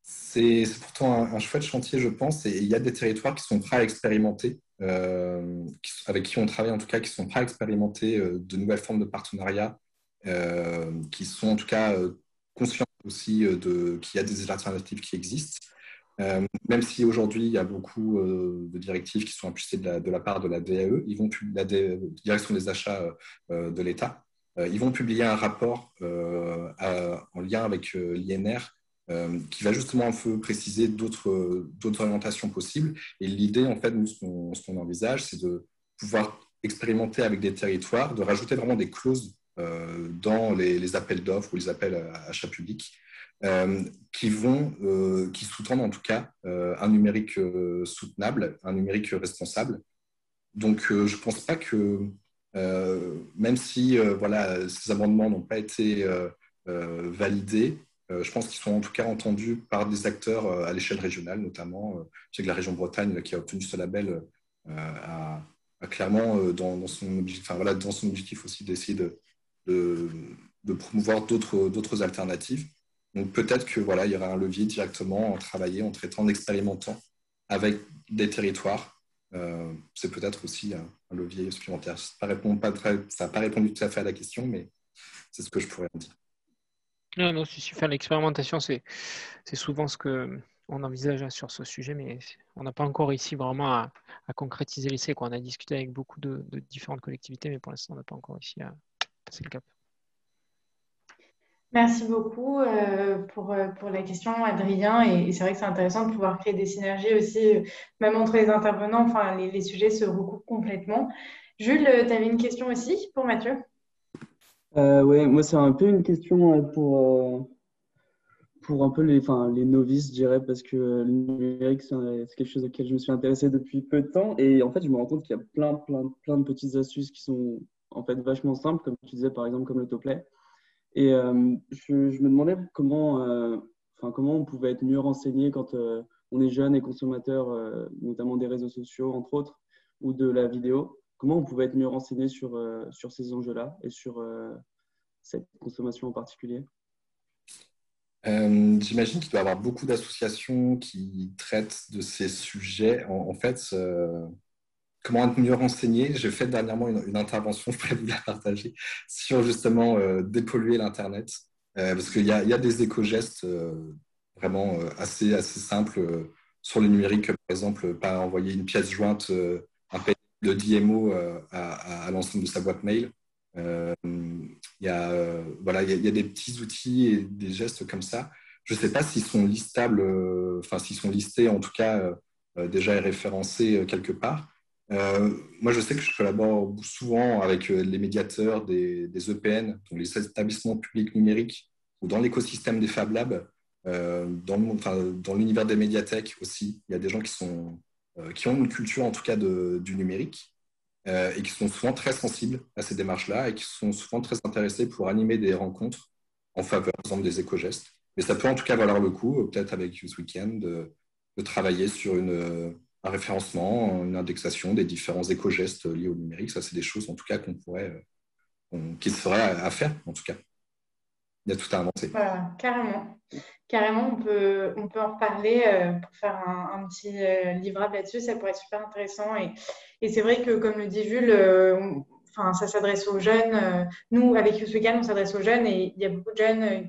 C'est pourtant un chouette chantier, je pense, et il y a des territoires qui sont prêts à expérimenter, avec qui on travaille en tout cas, qui sont prêts à expérimenter de nouvelles formes de partenariat, qui sont en tout cas conscients aussi qu'il y a des alternatives qui existent. Même si aujourd'hui il y a beaucoup de directives qui sont impulsées de la part de la DAE, la Direction des achats de l'État, ils vont publier un rapport en lien avec l'INR qui va justement un peu préciser d'autres orientations possibles. Et l'idée, en fait, nous, ce qu'on envisage, c'est de pouvoir expérimenter avec des territoires, de rajouter vraiment des clauses dans les appels d'offres ou les appels à achat public qui sous-tendent en tout cas un numérique soutenable, un numérique responsable. Donc, je ne pense pas que, même si voilà, ces amendements n'ont pas été validés, je pense qu'ils sont en tout cas entendus par des acteurs à l'échelle régionale, notamment. Je sais que la région Bretagne, qui a obtenu ce label, a clairement, dans son objectif aussi, d'essayer de promouvoir d'autres alternatives. Donc peut-être que voilà, il y aura un levier directement en travaillant, en traitant, en expérimentant avec des territoires. C'est peut-être aussi un levier supplémentaire. Ça n'a pas répondu tout à fait à la question, mais c'est ce que je pourrais en dire. Non, si faire l'expérimentation, c'est souvent ce qu'on envisage sur ce sujet, mais on n'a pas encore réussi vraiment à concrétiser l'essai. On a discuté avec beaucoup de différentes collectivités, mais pour l'instant, on n'a pas encore réussi à passer le cap. Merci beaucoup pour la question, Adrien. Et c'est vrai que c'est intéressant de pouvoir créer des synergies aussi, même entre les intervenants. Enfin, les sujets se recoupent complètement. Jules, tu avais une question aussi pour Mathieu? Ouais, moi, c'est un peu une question pour un peu les novices, je dirais, parce que le numérique, c'est quelque chose auquel je me suis intéressé depuis peu de temps. Et en fait, je me rends compte qu'il y a plein de petites astuces qui sont en fait vachement simples, comme tu disais, par exemple, comme l'autoplay. Et je me demandais comment on pouvait être mieux renseigné quand on est jeune et consommateur, notamment des réseaux sociaux, entre autres, ou de la vidéo. Comment on pouvait être mieux renseigné sur ces enjeux-là et sur cette consommation en particulier? J'imagine qu'il doit y avoir beaucoup d'associations qui traitent de ces sujets. En fait, comment être mieux renseigné? J'ai fait dernièrement une intervention, je pourrais vous la partager, sur justement dépolluer l'Internet. Parce qu'il y a des éco-gestes vraiment assez simples sur le numérique, par exemple, pas envoyer une pièce jointe, un PDF de 10 MO à l'ensemble de sa boîte mail. Voilà, il y a des petits outils et des gestes comme ça. Je ne sais pas s'ils sont listables, s'ils sont listés, en tout cas, déjà et référencés quelque part. Moi, je sais que je collabore souvent avec les médiateurs des EPN, donc les établissements publics numériques, ou dans l'écosystème des Fab Labs, dans l'univers des médiathèques aussi. Il y a des gens qui ont une culture, en tout cas, du numérique et qui sont souvent très sensibles à ces démarches-là et qui sont souvent très intéressés pour animer des rencontres en faveur, par exemple, des éco-gestes. Mais ça peut en tout cas valoir le coup, peut-être avec Youth Weekend, de travailler sur un référencement, une indexation des différents éco-gestes liés au numérique. Ça, c'est des choses, en tout cas, qui se feraient à faire, en tout cas. Il y a tout à inventer. Voilà, carrément. Carrément, on peut en reparler pour faire un petit livrable là-dessus. Ça pourrait être super intéressant. Et c'est vrai que, comme le dit Jules, ça s'adresse aux jeunes. Nous, avec Youth Weekend, on s'adresse aux jeunes et il y a beaucoup de jeunes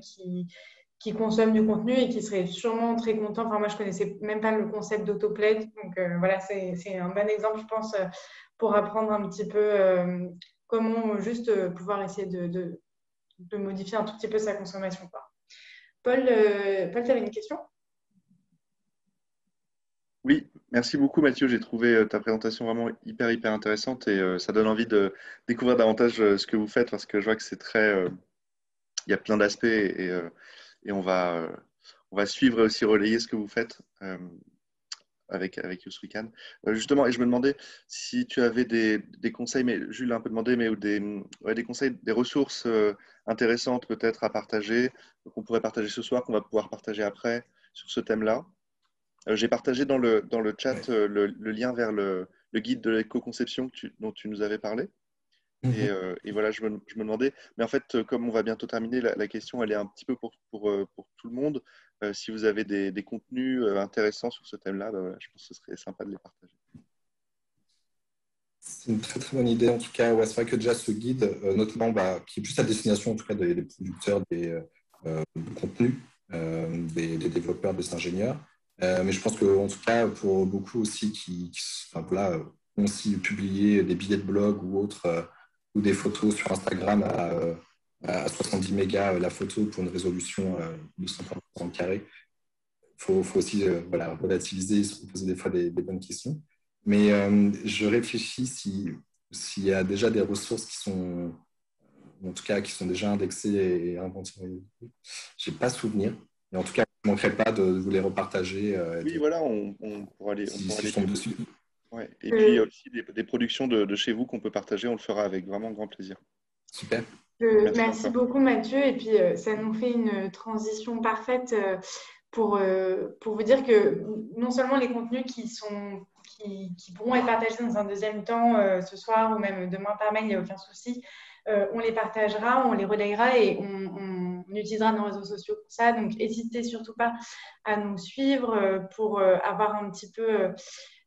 qui consomment du contenu et qui seraient sûrement très contents. Enfin, moi, je connaissais même pas le concept d'autoplay. Donc, voilà, c'est un bon exemple, je pense, pour apprendre un petit peu comment juste pouvoir essayer de modifier un tout petit peu sa consommation, quoi. Paul, tu avais une question? Oui, merci beaucoup Mathieu. J'ai trouvé ta présentation vraiment hyper intéressante et ça donne envie de découvrir davantage ce que vous faites parce que je vois que c'est il y a plein d'aspects et on va suivre et aussi relayer ce que vous faites avec Youth Weekend. Justement, et je me demandais si tu avais des conseils, mais Jules l'a un peu demandé, mais ou des conseils, des ressources intéressantes peut-être à partager, qu'on pourrait partager ce soir, qu'on va pouvoir partager après sur ce thème-là. J'ai partagé dans le chat le lien vers le guide de l'éco-conception dont tu nous avais parlé. Et voilà, je me demandais, mais en fait, comme on va bientôt terminer, la question, elle est un petit peu pour tout le monde. Si vous avez des contenus intéressants sur ce thème-là, voilà, je pense que ce serait sympa de les partager. C'est une très bonne idée. En tout cas, ouais, c'est vrai que déjà ce guide, notamment, qui est plus à destination en tout cas des producteurs de contenu, des développeurs, des ingénieurs. Mais je pense qu'en tout cas, pour beaucoup aussi qui ont aussi publié des billets de blog ou autres ou des photos sur Instagram à 70 mégas la photo pour une résolution de 140 carrés. Il faut aussi voilà, relativiser, se poser des fois des bonnes questions. Mais je réfléchis s'il y a déjà des ressources qui sont, en tout cas, qui sont déjà indexées et inventoriées. Je n'ai pas souvenir. Mais en tout cas, je ne manquerai pas de vous les repartager. Oui, voilà, on pourra les tombe dessus. Ouais. Et puis, il y a aussi des productions de chez vous qu'on peut partager. On le fera avec vraiment grand plaisir. Super. Merci beaucoup, Mathieu. Et puis, ça nous fait une transition parfaite pour vous dire que non seulement les contenus qui pourront être partagés dans un deuxième temps ce soir ou même demain par mail, il n'y a aucun souci. On les partagera, on les relayera et on utilisera nos réseaux sociaux pour ça. Donc, n'hésitez surtout pas à nous suivre pour avoir un petit peu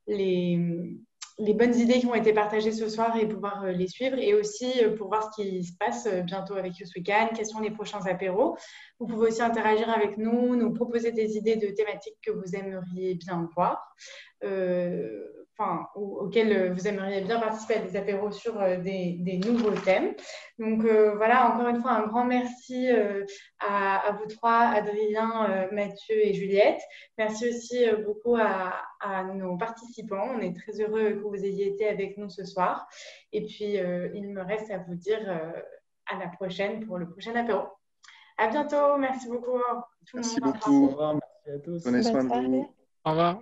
les bonnes idées qui ont été partagées ce soir et pouvoir les suivre, et aussi pour voir ce qui se passe bientôt avec Youth Weekend, quels sont les prochains apéros. Vous pouvez aussi interagir avec nous, nous proposer des idées de thématiques que vous aimeriez bien voir, auxquelles vous aimeriez bien participer à des apéros sur des nouveaux thèmes. Donc voilà, encore une fois, un grand merci à vous trois, Adrien, Mathieu et Juliette. Merci aussi beaucoup à nos participants. On est très heureux que vous ayez été avec nous ce soir. Et puis, il me reste à vous dire à la prochaine pour le prochain apéro. À bientôt. Merci beaucoup. Merci beaucoup. Au revoir, merci à tous. Prenez soin de vous. Au revoir.